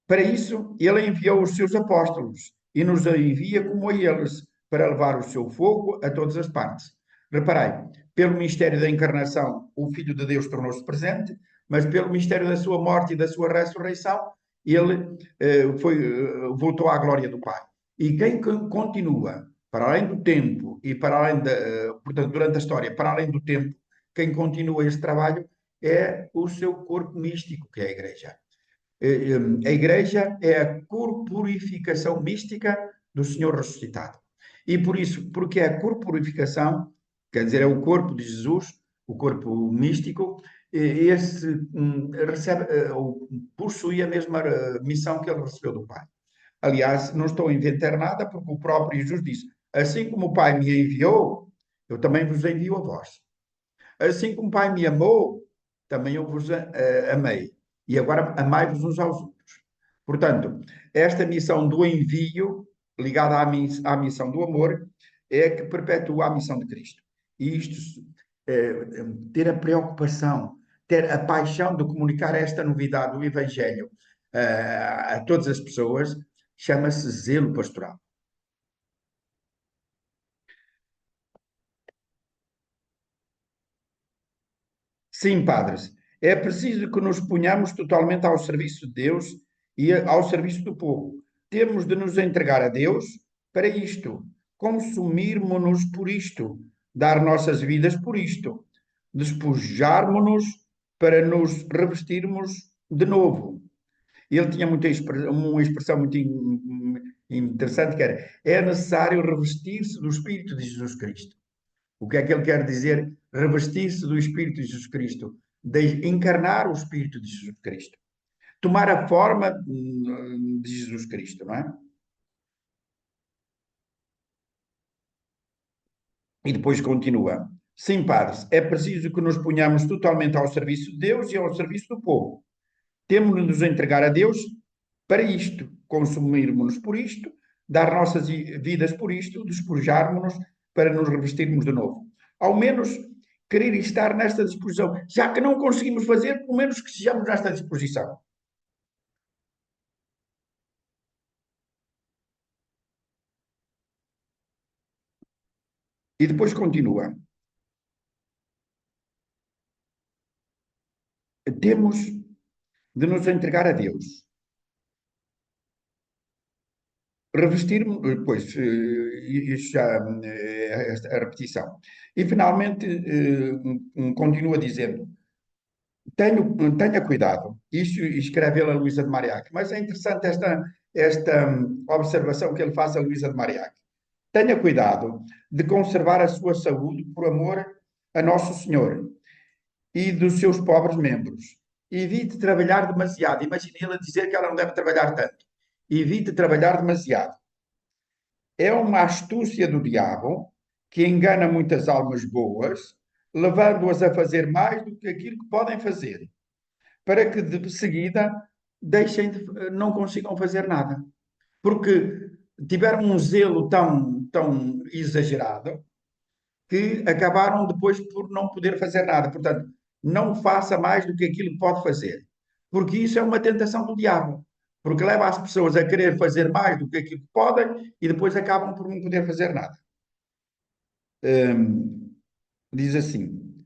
Speaker 3: Para isso, ele enviou os seus apóstolos e nos envia como a eles, para levar o seu fogo a todas as partes. Reparai, pelo mistério da encarnação, o Filho de Deus tornou-se presente, mas pelo mistério da sua morte e da sua ressurreição, ele voltou à glória do Pai. E quem continua, para além do tempo e para além portanto, durante a história, para além do tempo, quem continua esse trabalho é o seu corpo místico, que é a Igreja. A Igreja é a corporificação mística do Senhor ressuscitado. E por isso, porque é a corporificação, quer dizer, é o corpo de Jesus, o corpo místico, esse recebe ou possui a mesma missão que ele recebeu do Pai. Aliás, não estou a inventar nada, porque o próprio Jesus disse: assim como o Pai me enviou, eu também vos envio a vós. Assim como o Pai me amou, também eu vos amei. E agora amai-vos uns aos outros. Portanto, esta missão do envio, ligada à missão do amor, é que perpetua a missão de Cristo. E isto, ter a preocupação, ter a paixão de comunicar esta novidade do Evangelho a todas as pessoas, chama-se zelo pastoral. Sim, padres, é preciso que nos ponhamos totalmente ao serviço de Deus e ao serviço do povo. Temos de nos entregar a Deus para isto, consumirmos-nos por isto, dar nossas vidas por isto, despojarmos-nos para nos revestirmos de novo. Ele tinha uma expressão muito interessante que era: é necessário revestir-se do Espírito de Jesus Cristo. O que é que ele quer dizer? Revestir-se do Espírito de Jesus Cristo, de encarnar o Espírito de Jesus Cristo. tomar a forma de Jesus Cristo, não é? E depois continua. Sim, padres, é preciso que nos ponhamos totalmente ao serviço de Deus e ao serviço do povo. Temos de nos entregar a Deus para isto, consumirmos-nos por isto, dar nossas vidas por isto, despojarmos-nos para nos revestirmos de novo. Ao menos querer estar nesta disposição. Já que não conseguimos fazer, pelo menos que sejamos nesta disposição. E depois continua. Temos de nos entregar a Deus. Revestir-me, pois, isso já a repetição. E finalmente continua dizendo: tenha cuidado. Isto escreve ele a Luísa de Mariac, mas é interessante esta observação que ele faz a Luísa de Mariac. Tenha cuidado de conservar a sua saúde por amor a Nosso Senhor e dos seus pobres membros. Evite trabalhar demasiado. Imagine ele dizer que ela não deve trabalhar tanto. Evite trabalhar demasiado. É uma astúcia do diabo que engana muitas almas boas, levando-as a fazer mais do que aquilo que podem fazer, para que de seguida não consigam fazer nada. Porque tiveram um zelo tão exagerado que acabaram depois por não poder fazer nada. Portanto, não faça mais do que aquilo que pode fazer. Porque isso é uma tentação do diabo. Porque leva as pessoas a querer fazer mais do que aquilo que podem e depois acabam por não poder fazer nada. Diz assim: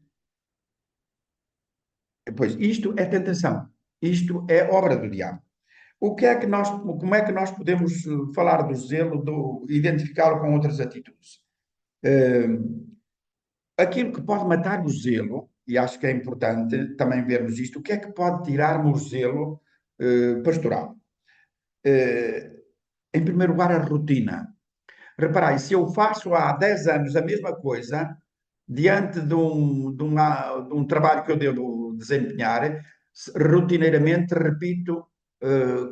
Speaker 3: pois isto é tentação, isto é obra do diabo. Como é que nós podemos falar do zelo, identificá-lo com outras atitudes? Aquilo que pode matar o zelo, e acho que é importante também vermos isto, o que é que pode tirar-me o zelo pastoral? Em primeiro lugar, a rotina. Reparai, se eu faço há 10 anos a mesma coisa, diante de um trabalho que eu devo desempenhar, rotineiramente repito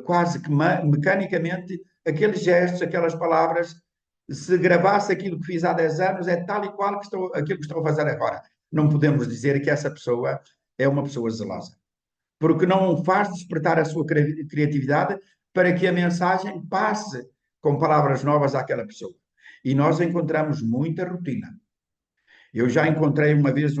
Speaker 3: quase que mecanicamente aqueles gestos, aquelas palavras. Se gravasse aquilo que fiz há 10 anos, é tal e qual aquilo que estou a fazer agora. Não podemos dizer que essa pessoa é uma pessoa zelosa, porque não faz despertar a sua criatividade para que a mensagem passe com palavras novas àquela pessoa. E nós encontramos muita rotina. Eu já encontrei uma vez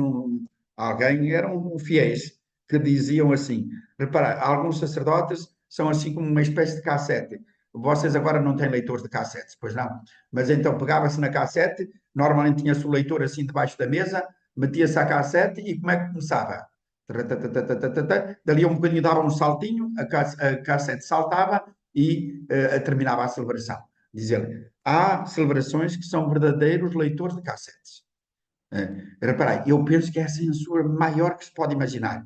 Speaker 3: alguém, eram fiéis, que diziam assim: repara, alguns sacerdotes são assim como uma espécie de cassete. Vocês agora não têm leitores de cassetes, pois não? Mas então pegava-se na cassete, normalmente tinha-se o leitor assim debaixo da mesa, metia-se a cassete e como é que começava? Dali a um bocadinho dava um saltinho, a cassete saltava e terminava a celebração. Diz ele: há celebrações que são verdadeiros leitores de cassetes. Reparai, eu penso que é a censura maior que se pode imaginar.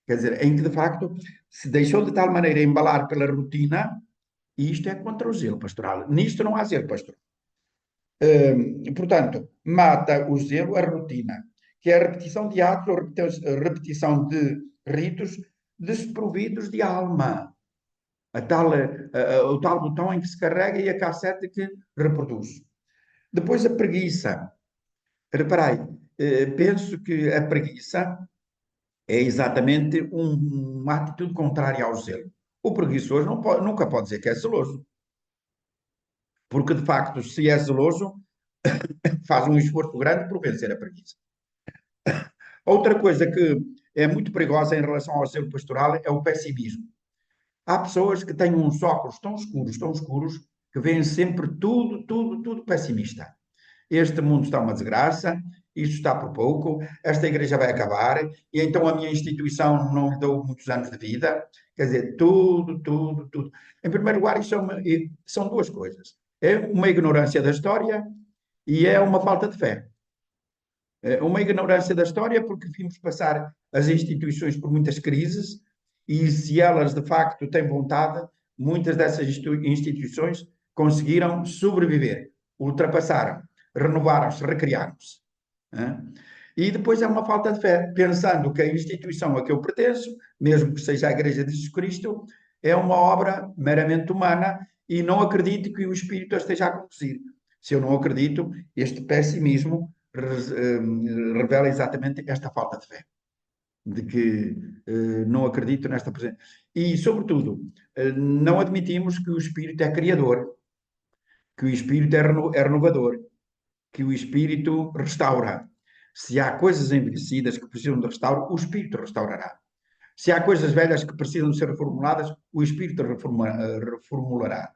Speaker 3: Quer dizer, em que de facto se deixou de tal maneira embalar pela rotina, e isto é contra o zelo pastoral. Nisto não há zelo pastoral. Portanto, mata o zelo a rotina, que é a repetição de atos ou repetição de ritos desprovidos de alma. O tal botão em que se carrega e a cassete que reproduz. Depois a preguiça. Reparai, penso que a preguiça é exatamente uma atitude contrária ao zelo. O preguiçoso nunca pode dizer que é zeloso, porque de facto, se é zeloso, faz um esforço grande por vencer a preguiça. Outra coisa que é muito perigosa em relação ao zelo pastoral é o pessimismo. Há pessoas que têm uns óculos tão escuros, que veem sempre tudo pessimista. Este mundo está uma desgraça, isto está por pouco, esta igreja vai acabar, e então a minha instituição não lhe deu muitos anos de vida. Quer dizer, tudo. Em primeiro lugar, são duas coisas. É uma ignorância da história e é uma falta de fé. É uma ignorância da história porque vimos passar as instituições por muitas crises e se elas de facto têm vontade, muitas dessas instituições conseguiram sobreviver, ultrapassaram, renovaram-se, recriaram-se. E depois é uma falta de fé, pensando que a instituição a que eu pertenço, mesmo que seja a Igreja de Jesus Cristo, é uma obra meramente humana e não acredito que o Espírito a esteja a conduzir. Se eu não acredito, este pessimismo revela exatamente esta falta de fé, de que não acredito nesta presença. E, sobretudo, não admitimos que o Espírito é criador, que o Espírito é renovador, que o Espírito restaura. Se há coisas envelhecidas que precisam de restauro, o Espírito restaurará. Se há coisas velhas que precisam de ser reformuladas, o Espírito reformulará.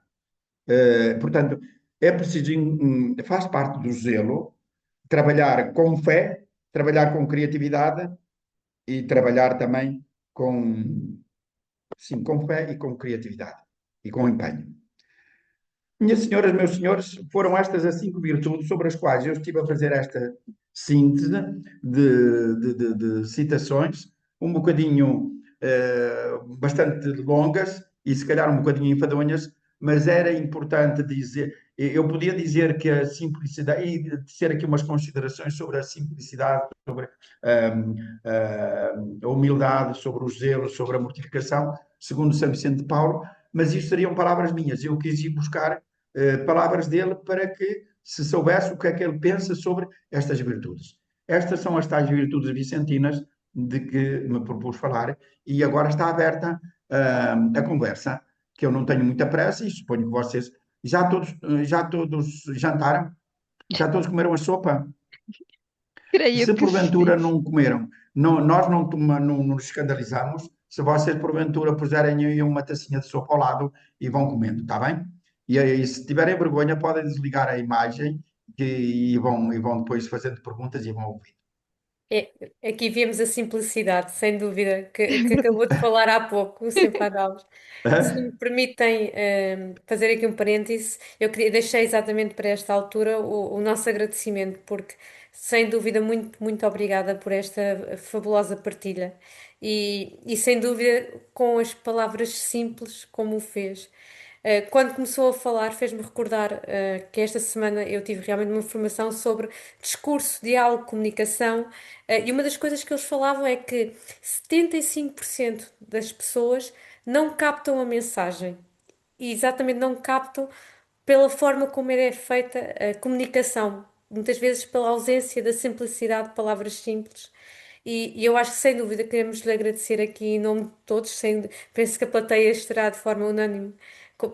Speaker 3: Portanto, é preciso, faz parte do zelo, trabalhar com fé, trabalhar com criatividade e trabalhar também com, sim, com fé e com criatividade e com empenho. Minhas senhoras, meus senhores, foram estas as 5 virtudes sobre as quais eu estive a fazer esta síntese de citações, um bocadinho bastante longas e se calhar um bocadinho enfadonhas, mas era importante dizer, eu podia dizer que a simplicidade, e dizer aqui umas considerações sobre a simplicidade, sobre a humildade, sobre o zelo, sobre a mortificação, segundo São Vicente de Paulo, mas isto seriam palavras minhas. Eu quis ir buscar palavras dele para que se soubesse o que é que ele pensa sobre estas virtudes. Estas são as tais virtudes vicentinas de que me propus falar e agora está aberta a conversa, que eu não tenho muita pressa e suponho que vocês já todos jantaram, já todos comeram a sopa.
Speaker 2: Creio
Speaker 3: Se
Speaker 2: que sim.
Speaker 3: porventura não comeram, nós não nos escandalizamos se vocês porventura puserem aí uma tacinha de sopa ao lado e vão comendo, está bem? E aí, se tiverem vergonha, podem desligar a imagem e vão depois fazendo perguntas e vão ouvir.
Speaker 1: É, aqui vemos a simplicidade, sem dúvida, que acabou de falar há pouco, o Sr. Padre. Se me permitem, fazer aqui um parêntese, deixei exatamente para esta altura o nosso agradecimento, porque, sem dúvida, muito, muito obrigada por esta fabulosa partilha. E sem dúvida, com as palavras simples como o fez. Quando começou a falar, fez-me recordar, que esta semana eu tive realmente uma formação sobre discurso, diálogo, comunicação, e uma das coisas que eles falavam é que 75% das pessoas não captam a mensagem e exatamente não captam pela forma como é feita a comunicação, muitas vezes pela ausência da simplicidade de palavras simples. E eu acho que sem dúvida queremos lhe agradecer aqui em nome de todos, penso que a plateia estará de forma unânime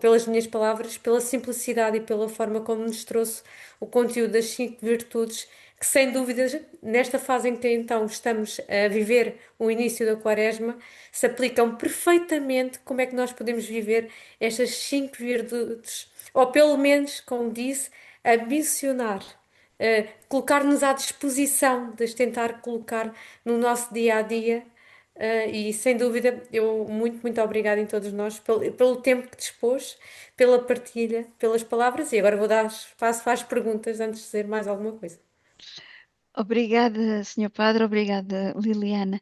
Speaker 1: pelas minhas palavras, pela simplicidade e pela forma como nos trouxe o conteúdo das 5 virtudes, que sem dúvida, nesta fase em que então estamos a viver o início da Quaresma, se aplicam perfeitamente como é que nós podemos viver estas 5 virtudes, ou pelo menos, como disse, a missionar, colocar-nos à disposição de as tentar colocar no nosso dia a dia. E sem dúvida, eu muito, muito obrigada em todos nós pelo tempo que dispôs, pela partilha, pelas palavras. E agora vou dar espaço para as perguntas antes de dizer mais alguma coisa.
Speaker 2: Obrigada, Senhor Padre, obrigada, Liliana.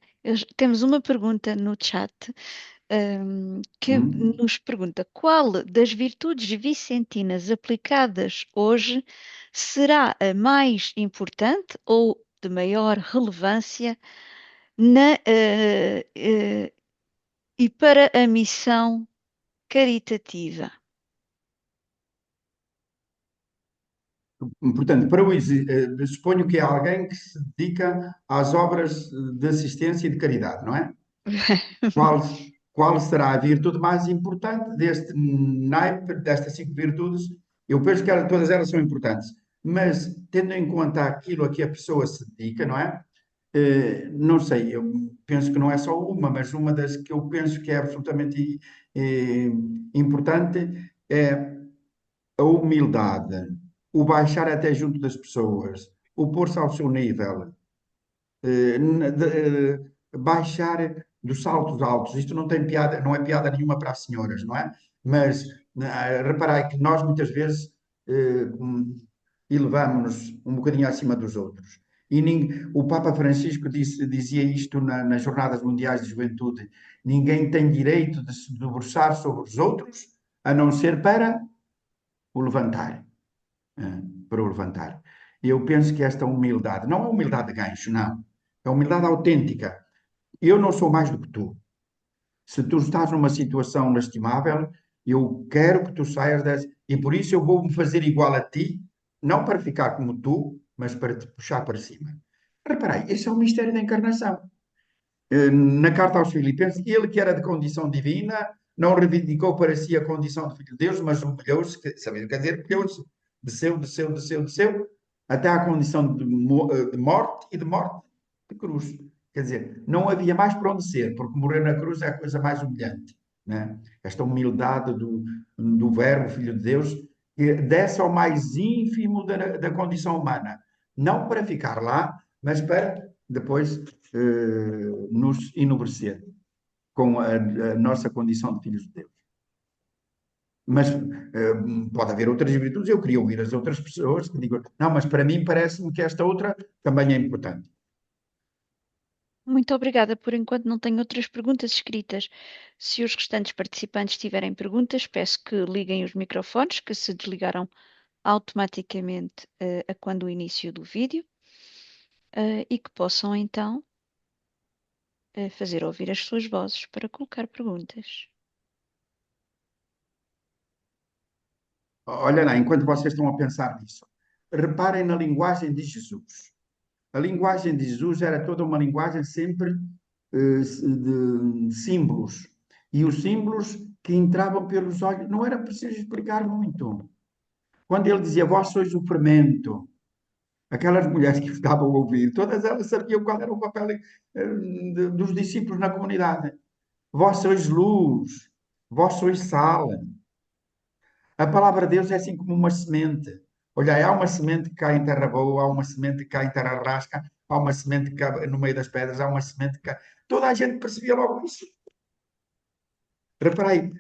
Speaker 2: Temos uma pergunta no chat, que
Speaker 3: Hum?
Speaker 2: nos pergunta: qual das virtudes vicentinas aplicadas hoje será a mais importante ou de maior relevância e para a missão caritativa?
Speaker 3: Portanto, suponho que é alguém que se dedica às obras de assistência e de caridade, não é? Qual, qual será a virtude mais importante deste naipe, destas 5 virtudes? Eu penso que todas elas são importantes, mas tendo em conta aquilo a que a pessoa se dedica, não é? Não sei, eu penso que não é só uma, mas uma das que eu penso que é absolutamente eh, importante é a humildade, o baixar até junto das pessoas, o pôr-se ao seu nível, baixar dos saltos altos. Isto não tem piada, não é piada nenhuma para as senhoras, não é? Mas reparai que nós muitas vezes elevamos-nos um bocadinho acima dos outros. O Papa Francisco dizia isto nas Jornadas Mundiais de Juventude: ninguém tem direito de se debruçar sobre os outros, a não ser para o levantar, para o levantar. eu penso que esta humildade, não é humildade de gancho, não, é humildade autêntica. Eu não sou mais do que tu. Se tu estás numa situação lastimável, eu quero que tu saias dessa, e por isso eu vou-me fazer igual a ti, não para ficar como tu, mas para te puxar para cima. Reparei, esse é o mistério da encarnação. Na carta aos Filipenses, ele que era de condição divina, não reivindicou para si a condição de filho de Deus, mas humilhou-se, sabe o que quer dizer? Humilhou-se, desceu, até à condição de morte e de morte de cruz. Quer dizer, não havia mais para onde ser, porque morrer na cruz é a coisa mais humilhante. Né? Esta humildade do Verbo, Filho de Deus, que desce ao mais ínfimo da condição humana. Não para ficar lá, mas para depois nos enobrecer com a nossa condição de filhos de Deus. Mas pode haver outras virtudes, eu queria ouvir as outras pessoas que digam, não, mas para mim parece-me que esta outra também é importante.
Speaker 2: Muito obrigada. Por enquanto não tenho outras perguntas escritas. Se os restantes participantes tiverem perguntas, peço que liguem os microfones, que se desligaram automaticamente a quando o início do vídeo, e que possam então fazer ouvir as suas vozes para colocar perguntas.
Speaker 3: Olha lá, enquanto vocês estão a pensar nisso, reparem na linguagem de Jesus. A linguagem de Jesus era toda uma linguagem sempre de símbolos. E os símbolos que entravam pelos olhos, não era preciso explicar muito. Quando ele dizia, vós sois o fermento, aquelas mulheres que estavam a ouvir, todas elas sabiam qual era o papel dos discípulos na comunidade. Vós sois luz, vós sois sal. A palavra de Deus é assim como uma semente. Olha, há uma semente que cai em terra boa, há uma semente que cai em terra rasca, há uma semente que cai no meio das pedras, há uma semente que cai. Toda a gente percebia logo isso. Reparei,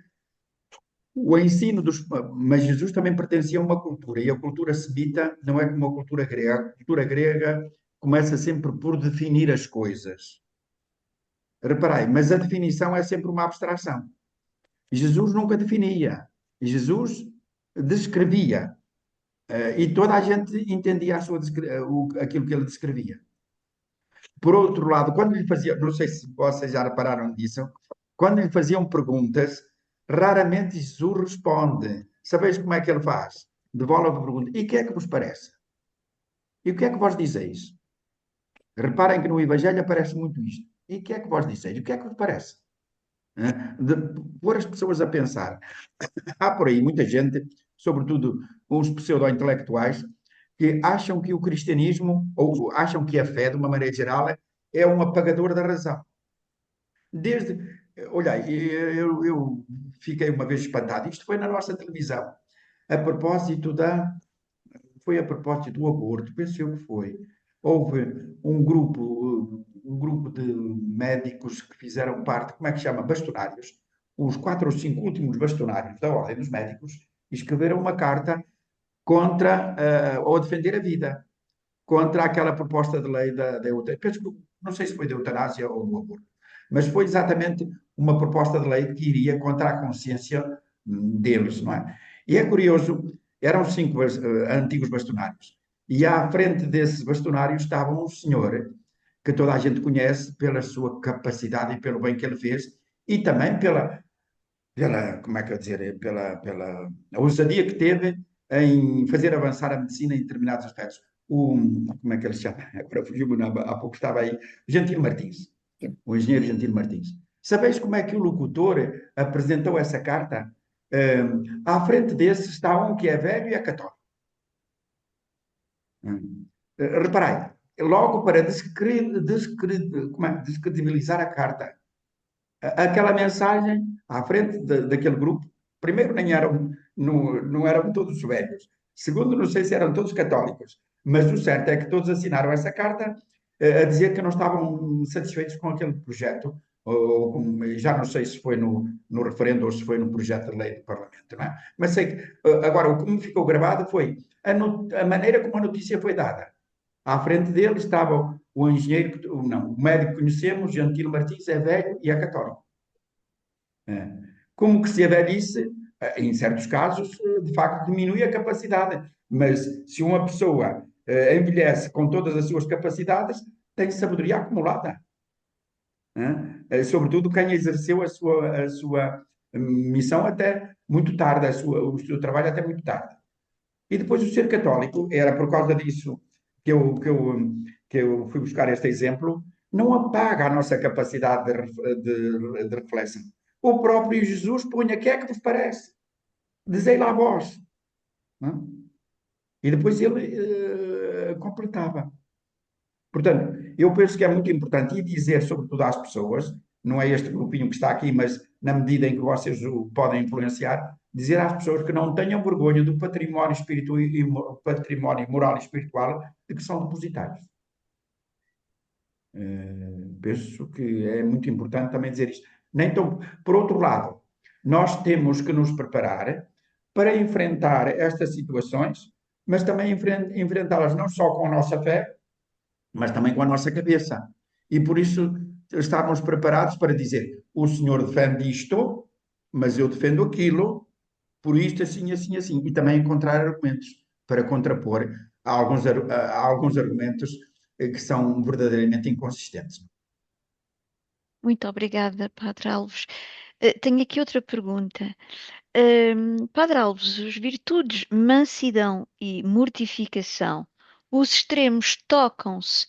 Speaker 3: o ensino dos. Mas Jesus também pertencia a uma cultura, e a cultura semita não é como a cultura grega. A cultura grega começa sempre por definir as coisas. Reparei, mas a definição é sempre uma abstração. Jesus nunca definia. Jesus descrevia. E toda a gente entendia aquilo que ele descrevia. Por outro lado, quando lhe fazia, não sei se vocês já repararam disso, quando lhe faziam perguntas, raramente Jesus responde. Sabeis como é que ele faz? Devolve a pergunta: e o que é que vos parece? E o que é que vós dizeis? Reparem que no Evangelho aparece muito isto. E o que é que vós dizeis? O que é que vos parece? De pôr as pessoas a pensar. Há por aí muita gente, sobretudo os pseudo-intelectuais, que acham que o cristianismo, ou acham que a fé, de uma maneira geral, é um apagador da razão. Desde, olha, eu fiquei uma vez espantado. Isto foi na nossa televisão, a propósito foi a propósito do aborto, penso eu que foi. Houve um grupo de médicos que fizeram parte, como é que chama? Bastonários. Os 4 ou 5 últimos bastonários da Ordem dos Médicos escreveram uma carta contra, ou a defender a vida, contra aquela proposta de lei da eutanásia. Não sei se foi da eutanásia ou do aborto, mas foi exatamente uma proposta de lei que iria contra a consciência deles, não é? E é curioso, eram 5 antigos bastonários, e à frente desses bastonários estava um senhor que toda a gente conhece pela sua capacidade e pelo bem que ele fez, e também como é que eu dizer, pela ousadia que teve em fazer avançar a medicina em determinados aspectos. Como é que ele se chama? Agora fugiu-me, há pouco estava aí, Gentil Martins, o engenheiro Gentil Martins. Sabeis como é que o locutor apresentou essa carta? À frente desse está um que é velho e é católico. Reparai, logo para descredibilizar a carta, aquela mensagem à frente daquele grupo, primeiro não eram todos velhos, segundo não sei se eram todos católicos, mas o certo é que todos assinaram essa carta a dizer que não estavam satisfeitos com aquele projeto, já não sei se foi no referendo ou se foi no projeto de lei do Parlamento, não é? Mas sei que, agora, o que me ficou gravado foi a maneira como a notícia foi dada. À frente dele estava o engenheiro, não, o médico que conhecemos, Gentil Martins, é velho e é católico. Como que se a velhice, em certos casos, de facto, diminui a capacidade. Mas se uma pessoa envelhece com todas as suas capacidades, tem sabedoria acumulada. Sobretudo quem exerceu a sua missão até muito tarde, o seu trabalho até muito tarde. E depois o ser católico, era por causa disso que eu fui buscar este exemplo, não apaga a nossa capacidade de reflexão. O próprio Jesus punha, que é que vos parece? Dizei lá a vós. Não é? E depois ele completava. Portanto, eu penso que é muito importante e dizer, sobretudo às pessoas, não é este grupinho que está aqui, mas na medida em que vocês o podem influenciar, dizer às pessoas que não tenham vergonha do património espiritual e património moral e espiritual de que são depositários. Penso que é muito importante também dizer isto. Nem tão, por outro lado, nós temos que nos preparar para enfrentar estas situações, mas também enfrentá-las não só com a nossa fé, mas também com a nossa cabeça. E por isso estávamos preparados para dizer: o senhor defende isto, mas eu defendo aquilo, por isto, assim, assim, assim. E também encontrar argumentos para contrapor a alguns argumentos que são verdadeiramente inconsistentes.
Speaker 2: Muito obrigada, Padre Alves. Tenho aqui outra pergunta. Padre Alves, as virtudes mansidão e mortificação, os extremos tocam-se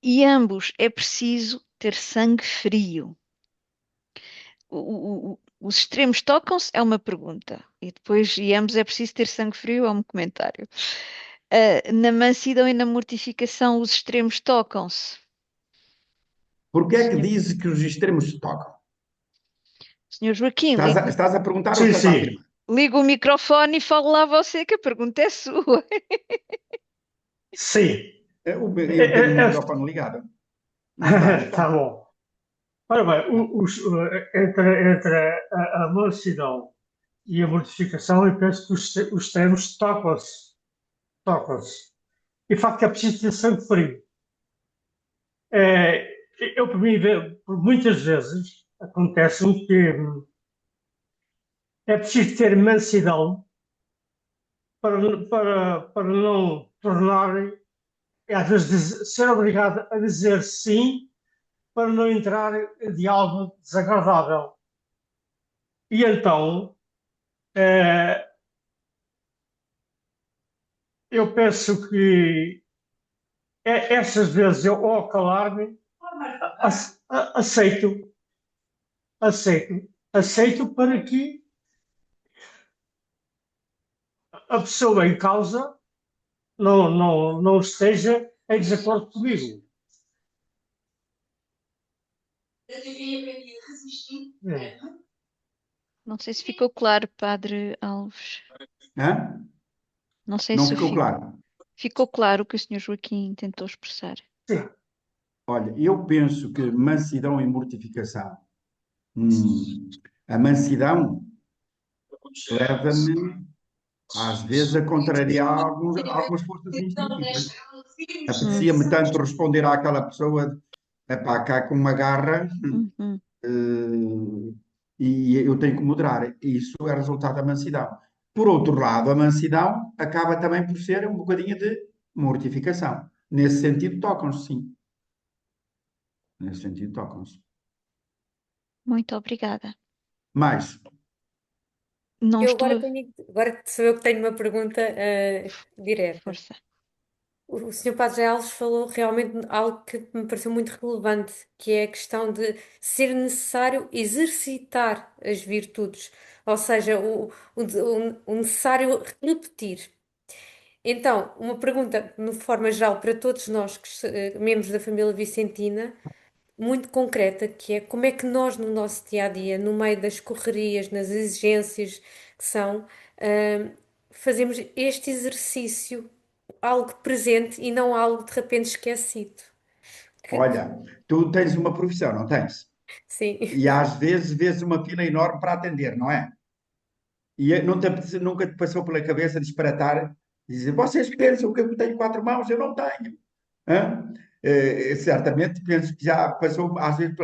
Speaker 2: e ambos é preciso ter sangue frio. Os extremos tocam-se é uma pergunta e depois e ambos é preciso ter sangue frio é um comentário. Na mansidão e na mortificação, os extremos tocam-se.
Speaker 3: Porquê é que
Speaker 2: Senhor,
Speaker 3: diz que os extremos se tocam?
Speaker 2: Senhor Joaquim,
Speaker 3: Estás a perguntar ou
Speaker 4: Sim,
Speaker 3: estás a
Speaker 4: sim.
Speaker 3: afirmar?
Speaker 2: liga o microfone e fala lá você que a pergunta é sua.
Speaker 4: Sim.
Speaker 3: Eu tenho o microfone ligado. Não está, não
Speaker 4: Tá
Speaker 3: está.
Speaker 4: bom. Ora bem, entre a mansidão e a mortificação, eu penso que os termos tocam-se. Tocam-se. E de facto é preciso ter sangue frio. É, eu, por mim, por muitas vezes, acontece-me que é preciso ter mansidão para não tornar, às vezes, ser obrigado a dizer sim para não entrar de algo desagradável. E então, eh, eu penso que essas vezes eu, ao calar-me, aceito, aceito para que a pessoa em causa não esteja em desacordo comigo. É.
Speaker 2: Não sei se ficou claro, Padre Alves.
Speaker 3: Hã?
Speaker 2: Não sei
Speaker 3: Não
Speaker 2: se
Speaker 3: ficou claro?
Speaker 2: ficou claro o que o Senhor Joaquim tentou expressar.
Speaker 4: Sim.
Speaker 3: Olha, eu penso que mansidão e mortificação. A mansidão leva-me, às vezes, a contrariar algumas forças instintivas.
Speaker 2: Hum,
Speaker 3: Apetecia-me tanto responder àquela pessoa, epá, cá com uma garra,
Speaker 2: uhum.
Speaker 3: e eu tenho que moderar. Isso é resultado da mansidão. Por outro lado, a mansidão acaba também por ser um bocadinho de mortificação. Nesse sentido, tocam-se, sim. Nesse sentido, tocam-se.
Speaker 2: Muito obrigada.
Speaker 3: Mas,
Speaker 2: Não
Speaker 1: Eu
Speaker 2: estou
Speaker 1: agora
Speaker 2: a
Speaker 1: tenho, agora sou eu que tenho uma pergunta direta.
Speaker 2: força.
Speaker 1: O Sr. Padre Alves falou realmente algo que me pareceu muito relevante, que é a questão de ser necessário exercitar as virtudes, ou seja, o necessário repetir. Então, uma pergunta, de forma geral, para todos nós, membros da família Vicentina, muito concreta, que é como é que nós, no nosso dia a dia, no meio das correrias, nas exigências que são, ah, fazemos este exercício, algo presente e não algo de repente esquecido.
Speaker 3: olha, tu tens uma profissão, não tens?
Speaker 1: Sim,
Speaker 3: E às vezes vês uma fila enorme para atender, não é? E nunca te passou pela cabeça disparatar e dizer: vocês pensam que eu tenho quatro mãos? Eu não tenho. Hã? Certamente penso que já passou às vezes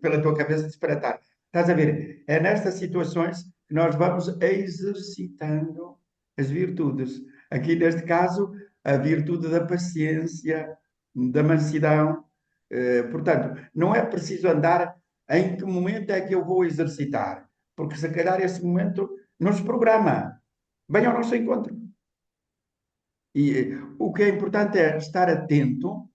Speaker 3: pela tua cabeça disparatar. Estás a ver? É nestas situações que nós vamos exercitando as virtudes. Aqui neste caso, a virtude da paciência, da mansidão. Portanto, não é preciso andar em que momento é que eu vou exercitar, porque se calhar esse momento não se programa. Vem ao nosso encontro. E o que é importante é estar atento,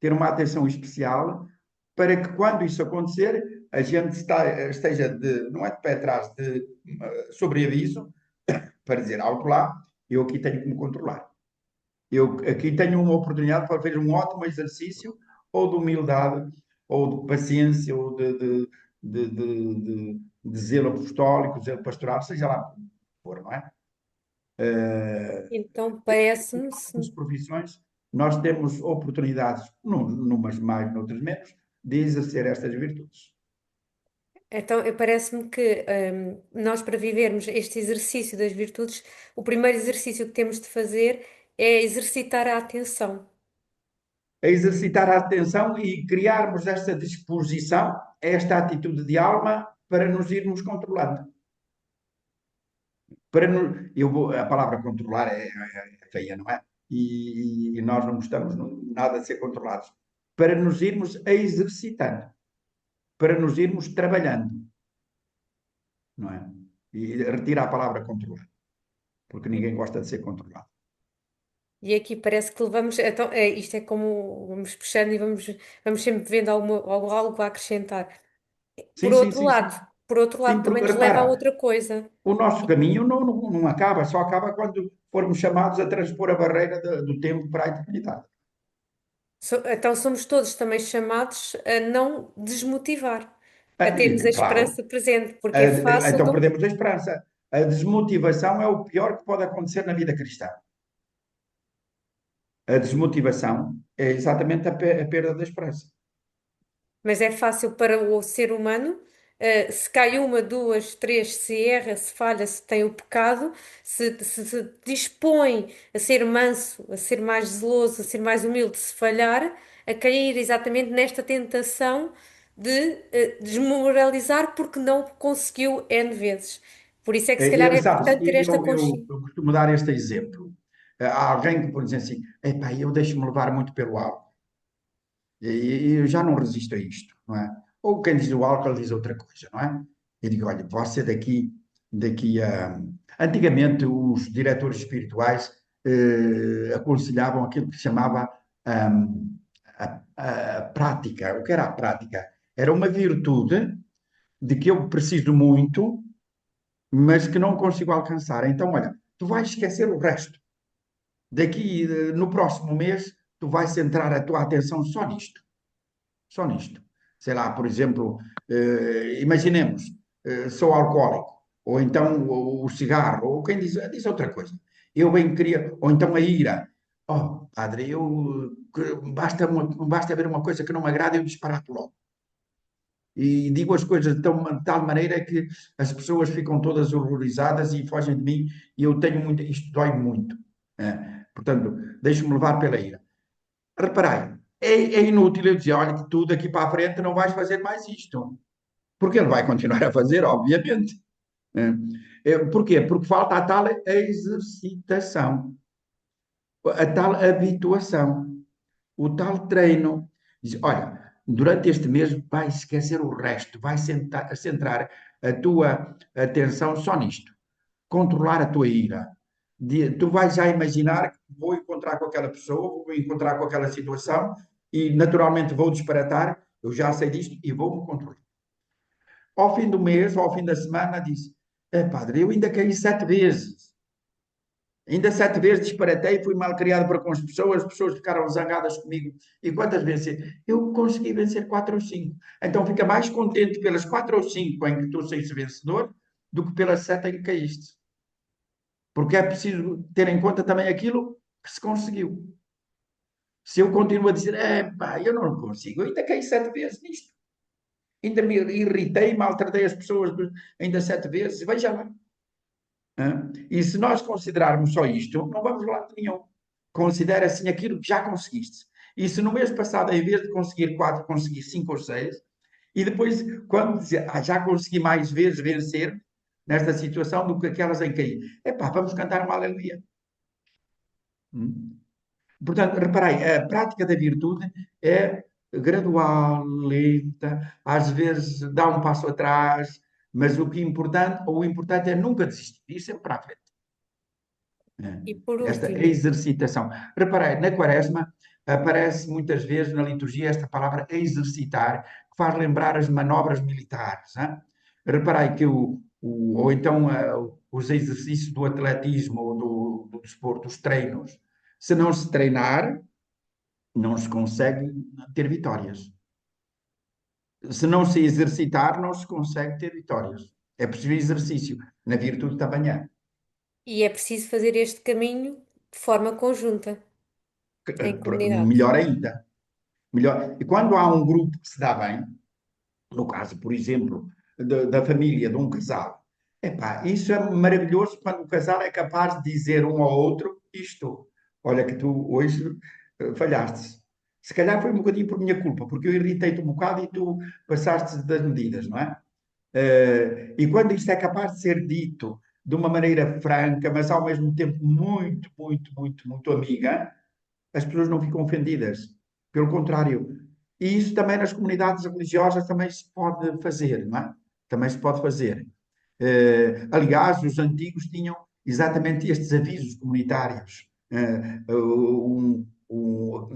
Speaker 3: ter uma atenção especial, para que quando isso acontecer, a gente esteja não é de pé atrás, de sobreaviso, para dizer alto lá, eu aqui tenho que me controlar. Eu aqui tenho uma oportunidade para fazer um ótimo exercício, ou de humildade, ou de paciência, ou de zelo apostólico, zelo pastoral, seja lá o que for, não é?
Speaker 1: Então, parece-me,
Speaker 3: As profissões, nós temos oportunidades, numas mais, noutras menos, de exercer estas virtudes.
Speaker 1: então, parece-me que nós, para vivermos este exercício das virtudes, o primeiro exercício que temos de fazer é exercitar a atenção.
Speaker 3: A exercitar a atenção e criarmos esta disposição, esta atitude de alma para nos irmos controlando. A palavra controlar é feia, não é? E nós não gostamos nada de ser controlados. Para nos irmos a exercitando, para nos irmos trabalhando, não é? E retira a palavra controlar, porque ninguém gosta de ser controlado.
Speaker 1: E aqui parece que levamos. Então, isto é como vamos puxando e vamos sempre vendo algo a acrescentar.
Speaker 3: Sim, sim, sim, sim.
Speaker 1: Por outro
Speaker 3: Sim,
Speaker 1: lado, também
Speaker 3: porque
Speaker 1: nos leva a
Speaker 3: repara,
Speaker 1: outra coisa.
Speaker 3: o nosso caminho não acaba, só acaba quando formos chamados a transpor a barreira do tempo para a eternidade.
Speaker 1: Então, somos todos também chamados a não desmotivar, a termos a
Speaker 3: E, claro,
Speaker 1: esperança presente, porque é fácil.
Speaker 3: então perdemos a esperança. A desmotivação é o pior que pode acontecer na vida cristã. A desmotivação é exatamente a perda da esperança.
Speaker 1: Mas é fácil para o ser humano, se cai uma, duas, três, se erra, se falha, se tem o pecado, se dispõe a ser manso, a ser mais zeloso, a ser mais humilde, se falhar, a cair exatamente nesta tentação de desmoralizar porque não conseguiu N vezes. Por isso é que se calhar é
Speaker 3: Sabes,
Speaker 1: importante ter esta consciência.
Speaker 3: eu costumo dar este exemplo. Há alguém que pode dizer assim: epá, eu deixo-me levar muito pelo álcool. E eu já não resisto a isto, não é? Ou quem diz o álcool diz outra coisa, não é? Eu digo: olha, você daqui a. Antigamente, os diretores espirituais aconselhavam aquilo que se chamava a prática. O que era a prática? Era uma virtude de que eu preciso muito, mas que não consigo alcançar. Então, olha, tu vais esquecer o resto. Daqui, no próximo mês, tu vais centrar a tua atenção só nisto. Só nisto. Sei lá, por exemplo, imaginemos, sou alcoólico, ou então o cigarro, ou quem diz outra coisa. Eu bem queria, ou então a ira. Oh, padre, basta ver uma coisa que não me agrada e eu disparato logo. E digo as coisas de tal maneira que as pessoas ficam todas horrorizadas e fogem de mim, e eu tenho muito, isto dói muito. Portanto, deixo-me levar pela ira. Reparai, é inútil eu dizer: olha, que tu daqui para a frente não vais fazer mais isto. Porque ele vai continuar a fazer, obviamente. Porquê? Porque falta a tal exercitação, a tal habituação, o tal treino. Diz: olha, durante este mês vai esquecer o resto, vai centrar a tua atenção só nisto, controlar a tua ira. Tu vais já imaginar que vou encontrar com aquela pessoa, vou encontrar com aquela situação e naturalmente vou disparatar, eu já sei disto e vou-me controlar. Ao fim do mês, ou ao fim da semana, diz: padre, eu ainda caí 7 vezes. Ainda 7 vezes disparatei, fui mal criado para com as pessoas ficaram zangadas comigo. E quantas vezes? Eu consegui vencer 4 ou 5. Então fica mais contente pelas 4 ou 5 em que tu saíste vencedor do que pelas 7 em que caíste. Porque é preciso ter em conta também aquilo que se conseguiu. Se eu continuo a dizer: pá, eu não consigo, eu ainda caí 7 vezes nisto. Ainda me irritei, maltratei as pessoas ainda 7 vezes, veja lá. E se nós considerarmos só isto, não vamos lá de nenhum. Considera assim aquilo que já conseguiste. E se no mês passado, em vez de conseguir 4, consegui 5 ou 6, e depois, quando dizer: já consegui mais vezes vencer nesta situação do que aquelas em que caí, vamos cantar uma aleluia. Hum? Portanto, reparei, a prática da virtude é gradual, lenta, às vezes dá um passo atrás, mas o importante é nunca desistir, ir sempre para a frente.
Speaker 1: E por
Speaker 3: Esta
Speaker 1: último,
Speaker 3: exercitação. Reparei, na Quaresma aparece muitas vezes na liturgia esta palavra exercitar, que faz lembrar as manobras militares. Hein? Reparei que ou então os exercícios do atletismo ou do desporto, os treinos. Se não se treinar, não se consegue ter vitórias. Se não se exercitar, não se consegue ter vitórias. É preciso exercício. Na virtude também é.
Speaker 1: e é preciso fazer este caminho de forma conjunta, em comunidade.
Speaker 3: Melhor ainda. Melhor. E quando há um grupo que se dá bem, no caso, por exemplo, da família de um casal, epá, isso é maravilhoso quando o casal é capaz de dizer um ao outro isto. Olha que tu hoje falhaste. Se calhar foi um bocadinho por minha culpa, porque eu irritei-te um bocado e tu passaste das medidas, não é? E quando isto é capaz de ser dito de uma maneira franca, mas ao mesmo tempo muito, muito, muito, muito amiga, as pessoas não ficam ofendidas. Pelo contrário. E isso também nas comunidades religiosas também se pode fazer, não é? Também se pode fazer. Aliás, os antigos tinham exatamente estes avisos comunitários.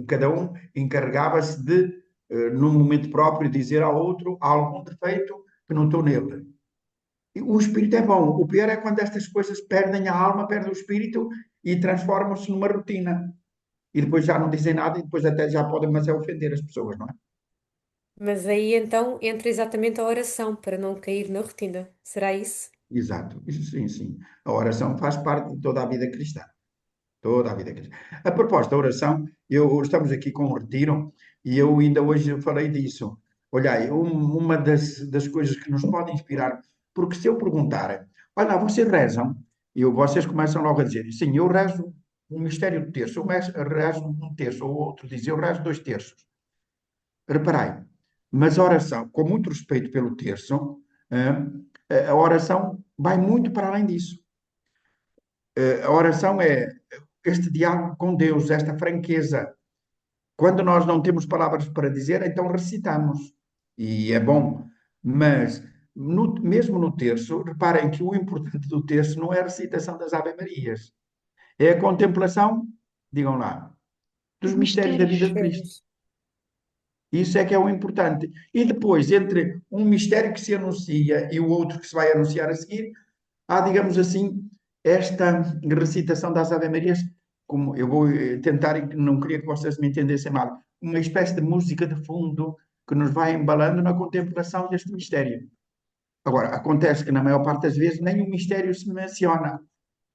Speaker 3: Cada um encarregava-se de, num momento próprio, dizer ao outro algum defeito que não estou nele. O espírito é bom. O pior é quando estas coisas perdem a alma, perdem o espírito e transformam-se numa rotina. E depois já não dizem nada e depois até já podem, mas é ofender as pessoas, não é?
Speaker 1: Mas aí então entra exatamente a oração para não cair na rotina. Será isso?
Speaker 3: Exato. Isso sim, sim. A oração faz parte de toda a vida cristã. Toda a vida cristã. A propósito da oração, estamos aqui com um retiro e eu ainda hoje falei disso. Olha, uma das coisas que nos pode inspirar, porque se eu perguntar, olha, vocês rezam? Vocês começam logo a dizer, sim, eu rezo um mistério de terço, eu rezo um terço, ou outro diz, eu rezo 2 terços. Reparai, mas a oração, com muito respeito pelo terço, a oração vai muito para além disso. A oração é este diálogo com Deus, esta franqueza. Quando nós não temos palavras para dizer, então recitamos. E é bom. Mas, mesmo no terço, reparem que o importante do terço não é a recitação das Ave-Marias, é a contemplação, digam lá, dos
Speaker 2: Os
Speaker 3: mistérios da vida
Speaker 2: mistérios.
Speaker 3: de Cristo.
Speaker 1: Mistérios.
Speaker 3: Isso é que é o importante. E depois, entre um mistério que se anuncia e o outro que se vai anunciar a seguir, há, digamos assim, esta recitação das Ave-Marias, como eu vou tentar, e não queria que vocês me entendessem mal, uma espécie de música de fundo que nos vai embalando na contemplação deste mistério. Agora, acontece que na maior parte das vezes nem o mistério se menciona.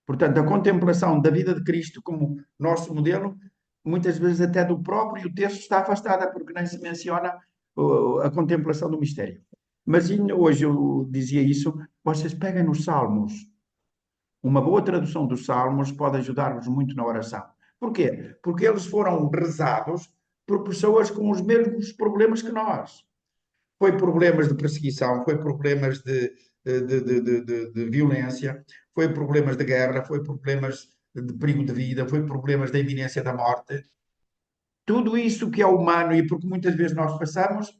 Speaker 3: Portanto, a contemplação da vida de Cristo como nosso modelo, muitas vezes até do próprio texto está afastada, porque nem se menciona a contemplação do mistério. Mas ainda hoje eu dizia isso, vocês peguem nos Salmos. Uma boa tradução dos Salmos pode ajudar-vos muito na oração. Porquê? Porque eles foram rezados por pessoas com os mesmos problemas que nós. Foi problemas de perseguição, foi problemas de violência, foi problemas de guerra, foi problemas de perigo de vida, foi problemas da iminência da morte. Tudo isso que é humano e porque muitas vezes nós passamos,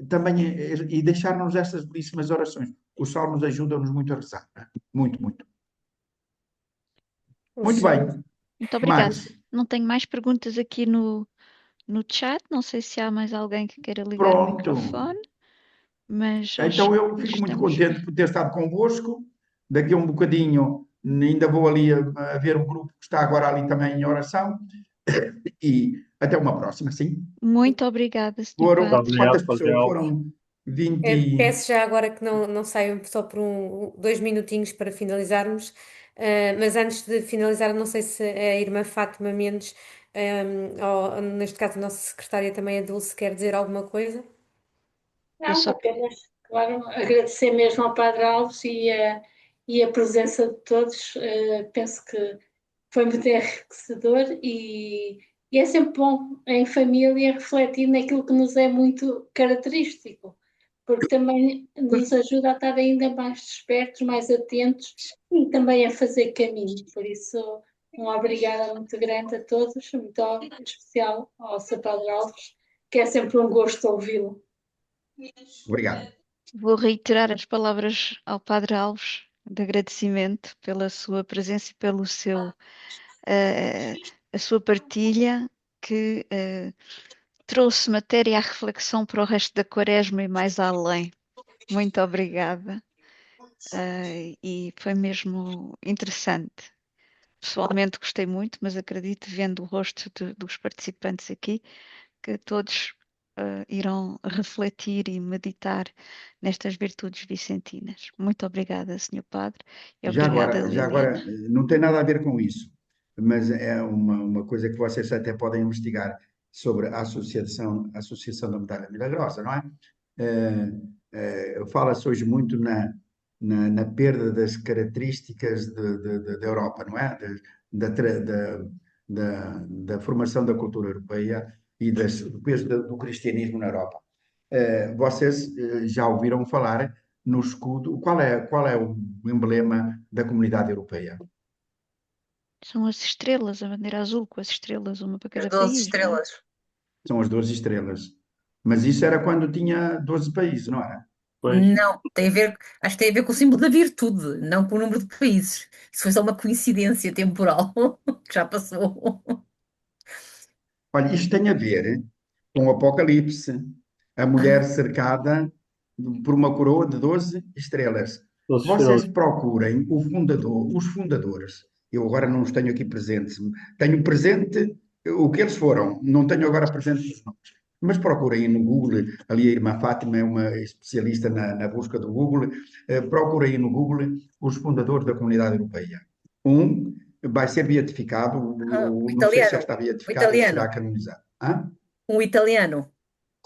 Speaker 3: também e deixar-nos estas belíssimas orações. Os salmos ajudam-nos muito a rezar. Né? Muito, muito.
Speaker 1: O
Speaker 3: Muito
Speaker 1: Senhor.
Speaker 3: bem.
Speaker 2: Muito obrigada.
Speaker 3: Mais.
Speaker 2: Não tenho mais perguntas aqui no chat. Não sei se há mais alguém que queira ligar o
Speaker 3: Pronto.
Speaker 2: microfone, mas acho
Speaker 3: Então eu
Speaker 2: que
Speaker 3: fico muito
Speaker 2: estamos
Speaker 3: contente
Speaker 2: bem.
Speaker 3: por ter estado convosco. Daqui a um bocadinho ainda vou ali a ver o grupo que está agora ali também em oração. E até uma próxima, sim.
Speaker 2: Muito obrigada, Sr.
Speaker 3: Foram,
Speaker 2: Padre.
Speaker 3: quantas
Speaker 4: Obrigado, Padre
Speaker 3: pessoas?
Speaker 4: Alves.
Speaker 3: Foram 20.
Speaker 1: Peço já agora que não saiam só por 2 minutinhos para finalizarmos. Mas antes de finalizar, não sei se a irmã Fátima Mendes, ou neste caso a nossa secretária também, a Dulce, quer dizer alguma coisa.
Speaker 2: Eu
Speaker 5: Não,
Speaker 2: só
Speaker 5: apenas, claro, agradecer mesmo ao Padre Alves e a presença de todos. Penso que foi muito enriquecedor e é sempre bom em família refletir naquilo que nos é muito característico, porque também nos ajuda a estar ainda mais despertos, mais atentos e também a fazer caminho. Por isso, um obrigada muito grande a todos, muito em especial ao Sr. Padre Alves, que é sempre um gosto ouvi-lo.
Speaker 3: Obrigado.
Speaker 2: Vou reiterar as palavras ao Padre Alves de agradecimento pela sua presença e pelo seu, a sua partilha que trouxe matéria à reflexão para o resto da quaresma e mais além. Muito obrigada. E foi mesmo interessante. Pessoalmente gostei muito, mas acredito, vendo o rosto dos participantes aqui, que todos irão refletir e meditar nestas virtudes vicentinas. Muito obrigada, Senhor Padre, e obrigada,
Speaker 3: Já
Speaker 2: Liliana.
Speaker 3: agora, não tem nada a ver com isso, mas é uma coisa que vocês até podem investigar sobre a Associação da Medalha Milagrosa, não é? Fala-se hoje muito na perda das características da Europa, não é? Da formação da cultura europeia e do peso do cristianismo na Europa. Vocês já ouviram falar no escudo? Qual é o emblema da Comunidade Europeia?
Speaker 2: São as estrelas, a bandeira azul com as estrelas, uma para
Speaker 6: As
Speaker 2: cada
Speaker 6: 12
Speaker 2: país, não é?
Speaker 6: estrelas.
Speaker 3: São as 12 estrelas. Mas isso era quando tinha 12 países, não era?
Speaker 4: Pois.
Speaker 6: Não, tem a ver, acho que tem a ver com o símbolo da virtude, não com o número de países. Isso foi só uma coincidência temporal que já passou.
Speaker 3: Olha, isto tem a ver com o Apocalipse, a mulher
Speaker 6: Ah,
Speaker 3: cercada por uma coroa de 12 estrelas.
Speaker 4: 12
Speaker 3: Vocês
Speaker 4: estrelas.
Speaker 3: procurem os fundadores. Eu agora não os tenho aqui presentes. Tenho presente o que eles foram, não tenho agora presente os nomes. Mas procurem no Google, ali a irmã Fátima é uma especialista na busca do Google, procurem no Google os fundadores da Comunidade Europeia. Um vai ser beatificado,
Speaker 6: o
Speaker 3: não sei se já
Speaker 6: italiano,
Speaker 3: está
Speaker 6: o
Speaker 3: beatificado ou será
Speaker 6: italiano,
Speaker 3: canonizado. Hã?
Speaker 6: um italiano.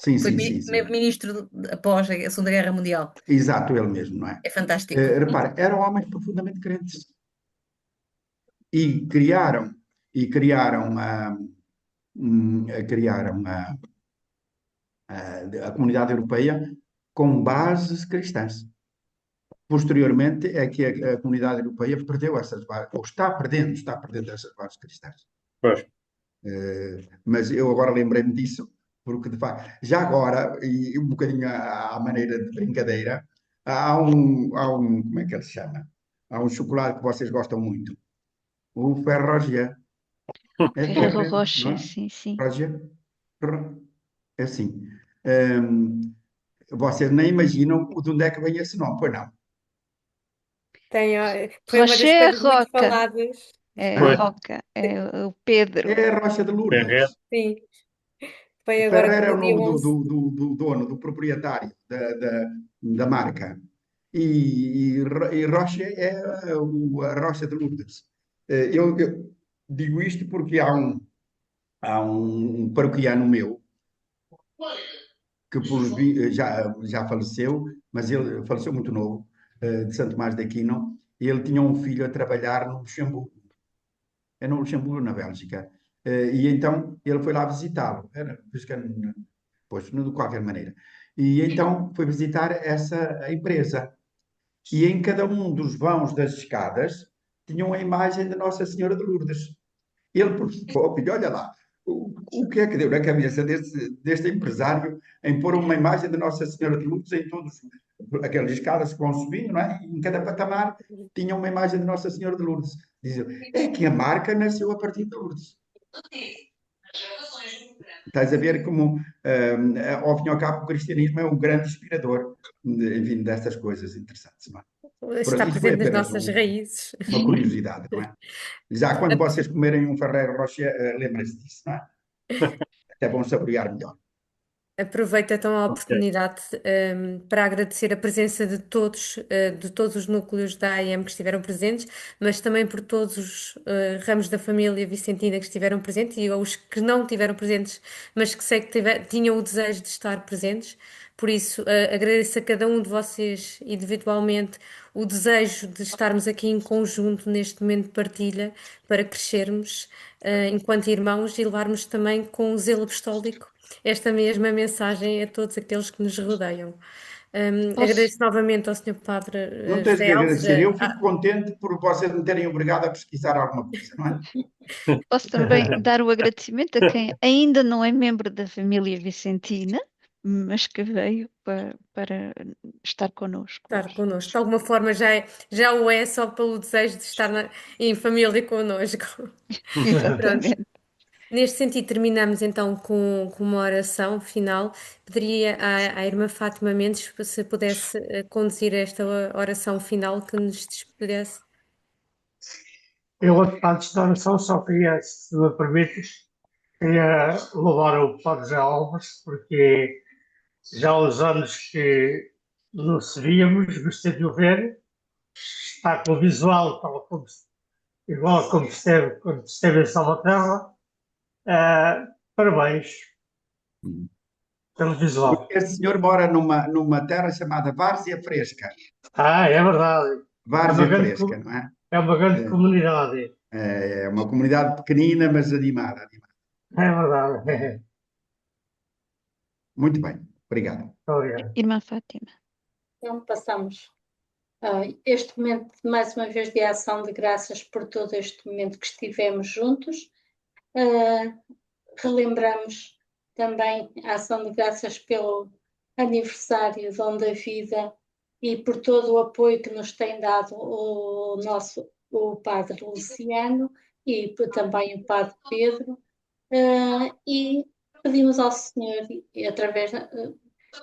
Speaker 3: Sim,
Speaker 6: Foi
Speaker 3: sim, sim, sim.
Speaker 6: ministro após a Segunda Guerra Mundial.
Speaker 3: Exato, ele mesmo, não é?
Speaker 6: É fantástico.
Speaker 3: Repare, eram homens profundamente crentes e criaram a Comunidade Europeia com bases cristãs. Posteriormente é que a Comunidade Europeia perdeu essas bases, ou está perdendo essas bases cristãs.
Speaker 4: Pois.
Speaker 3: Mas eu agora lembrei-me disso, porque de facto, já agora, e um bocadinho à maneira de brincadeira, como é que ele se chama? Há um chocolate que vocês gostam muito, o Ferro Rocher. É
Speaker 2: Ferrero
Speaker 3: Ferro, não
Speaker 2: Rocher,
Speaker 3: é?
Speaker 2: sim, sim.
Speaker 3: Rocher? É assim. Vocês nem imaginam de onde é que vem esse nome, pois não?
Speaker 1: Foi uma das
Speaker 2: Rocher
Speaker 1: coisas muito
Speaker 2: Roca,
Speaker 1: faladas.
Speaker 2: é
Speaker 4: Pois.
Speaker 2: Roca, é o Pedro.
Speaker 3: É a Rocha de
Speaker 4: Ferrer.
Speaker 3: Lourdes.
Speaker 1: Sim, foi
Speaker 3: O
Speaker 1: agora
Speaker 3: Ferrer é
Speaker 1: no
Speaker 3: o
Speaker 1: dia
Speaker 3: nome
Speaker 1: 11.
Speaker 3: do dono, do proprietário da marca. E Rocha é a Rocha de Lourdes. Eu digo isto porque há um paroquiano meu que já faleceu, mas ele faleceu muito novo, de Santo Tomás de Aquino, e ele tinha um filho a trabalhar no Luxemburgo. É no Luxemburgo, na Bélgica. E então ele foi lá visitá-lo. Pois, de qualquer maneira. E então foi visitar essa empresa. E em cada um dos vãos das escadas tinha uma imagem de Nossa Senhora de Lourdes. Ele perguntou, filho, olha lá, o que é que deu na cabeça deste empresário em pôr uma imagem de Nossa Senhora de Lourdes em todos aquelas escadas que vão subindo, não é? E em cada patamar tinha uma imagem de Nossa Senhora de Lourdes. Diz ele, é que a marca nasceu a partir de Lourdes. Estás a ver como, ao fim e ao cabo, o cristianismo é um grande inspirador, enfim, destas coisas interessantes, não é?
Speaker 1: Está
Speaker 3: Isto foi
Speaker 1: presente nas
Speaker 3: apenas
Speaker 1: nossas raízes.
Speaker 3: uma curiosidade, não é? Já quando vocês comerem um Ferrero Rocher, lembrem-se disso, não é? Até vão saborear melhor.
Speaker 1: Aproveito então a
Speaker 4: Ok.
Speaker 1: oportunidade, para agradecer a presença de todos os núcleos da AIM que estiveram presentes, mas também por todos os ramos da família vicentina que estiveram presentes e os que não estiveram presentes, mas que sei que tinham o desejo de estar presentes. Por isso, agradeço a cada um de vocês individualmente o desejo de estarmos aqui em conjunto neste momento de partilha para crescermos, enquanto irmãos e levarmos também com o zelo apostólico esta mesma mensagem a todos aqueles que nos rodeiam.
Speaker 2: Posso?
Speaker 1: Agradeço novamente ao Senhor Padre
Speaker 3: Não tens
Speaker 1: José
Speaker 3: de
Speaker 1: Alves.
Speaker 3: agradecer. Eu fico contente por vocês me terem obrigado a pesquisar alguma coisa, não é?
Speaker 2: Posso também dar o agradecimento a quem ainda não é membro da família Vicentina, mas que veio para estar connosco
Speaker 1: Estar
Speaker 2: hoje.
Speaker 1: connosco. De alguma forma já o é só pelo desejo de estar em família connosco. Pronto.
Speaker 2: Exatamente.
Speaker 1: Neste sentido, terminamos então com uma oração final. Pediria à irmã Fátima Mendes se pudesse conduzir esta oração final que nos despedisse.
Speaker 4: Eu, antes da oração, só queria, se me permites, queria louvar o Padre José Alves, porque já há uns anos que não se víamos, gostei de o ver, está com o visual igual como esteve quando esteve em Salvaterra. Parabéns pelo visual.
Speaker 3: Este senhor mora numa terra chamada Várzea Fresca.
Speaker 4: É verdade.
Speaker 3: Várzea Fresca, não é?
Speaker 4: É uma grande comunidade.
Speaker 3: É uma comunidade pequenina, mas animada.
Speaker 4: É verdade.
Speaker 3: Muito bem, obrigado.
Speaker 4: Obrigado.
Speaker 2: Irmã Fátima.
Speaker 5: Então, passamos este momento, mais uma vez, de ação de graças por todo este momento que estivemos juntos. Relembramos também a ação de graças pelo aniversário Dom da Vida e por todo o apoio que nos tem dado o Padre Luciano e também o Padre Pedro. E pedimos ao Senhor, através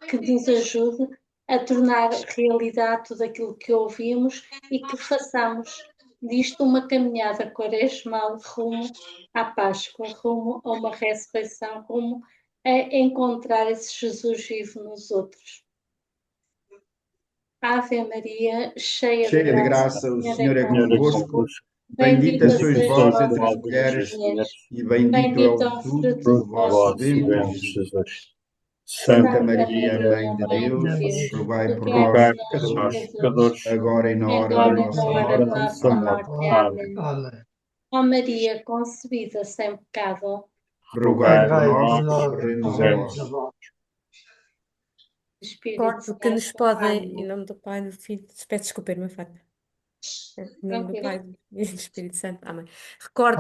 Speaker 5: que nos ajude a tornar realidade tudo aquilo que ouvimos e que façamos disto uma caminhada quaresmal rumo à Páscoa, rumo a uma ressurreição, rumo a encontrar esse Jesus vivo nos outros. Ave Maria, cheia de
Speaker 3: Cheia de
Speaker 5: graça,
Speaker 3: graça, o
Speaker 5: o
Speaker 3: Senhor é
Speaker 5: Senhor é
Speaker 3: convosco.
Speaker 5: convosco.
Speaker 3: Bendita
Speaker 5: Bendita
Speaker 3: sois
Speaker 5: sois
Speaker 3: vós
Speaker 5: vós
Speaker 3: entre as
Speaker 5: entre as
Speaker 3: mulheres,
Speaker 5: mulheres,
Speaker 3: e bendito é
Speaker 5: bendito é
Speaker 3: o
Speaker 5: o
Speaker 3: fruto
Speaker 5: fruto
Speaker 3: do
Speaker 5: do
Speaker 3: vosso
Speaker 5: vosso
Speaker 3: ventre,
Speaker 5: ventre,
Speaker 3: Jesus.
Speaker 5: Jesus.
Speaker 3: Santa
Speaker 5: Santa
Speaker 3: Maria,
Speaker 5: Maria,
Speaker 3: Mãe de
Speaker 5: Mãe de
Speaker 3: Deus,
Speaker 5: Deus,
Speaker 3: rogai por
Speaker 5: rogai
Speaker 3: nós,
Speaker 5: por nós,
Speaker 3: pecadores,
Speaker 5: pecadores,
Speaker 3: agora e na hora da
Speaker 5: agora e na
Speaker 3: nossa
Speaker 5: hora da
Speaker 3: morte.
Speaker 5: nossa
Speaker 3: Amém.
Speaker 5: morte. Amém. Ó Maria, concebida sem pecado,
Speaker 3: Rogai por
Speaker 4: Rogai por
Speaker 3: nós que
Speaker 4: nós,
Speaker 3: recorremos a
Speaker 4: recorremos
Speaker 3: vós.
Speaker 4: a vós.
Speaker 5: Espírito
Speaker 1: Recordo que nos
Speaker 5: Santo.
Speaker 1: podem, em
Speaker 5: Amém.
Speaker 1: nome do Pai, do Filho, peço desculpa, irmã Fátima. Em nome do
Speaker 5: Tranquilo.
Speaker 1: Pai e do Espírito Santo. Amém. Recordo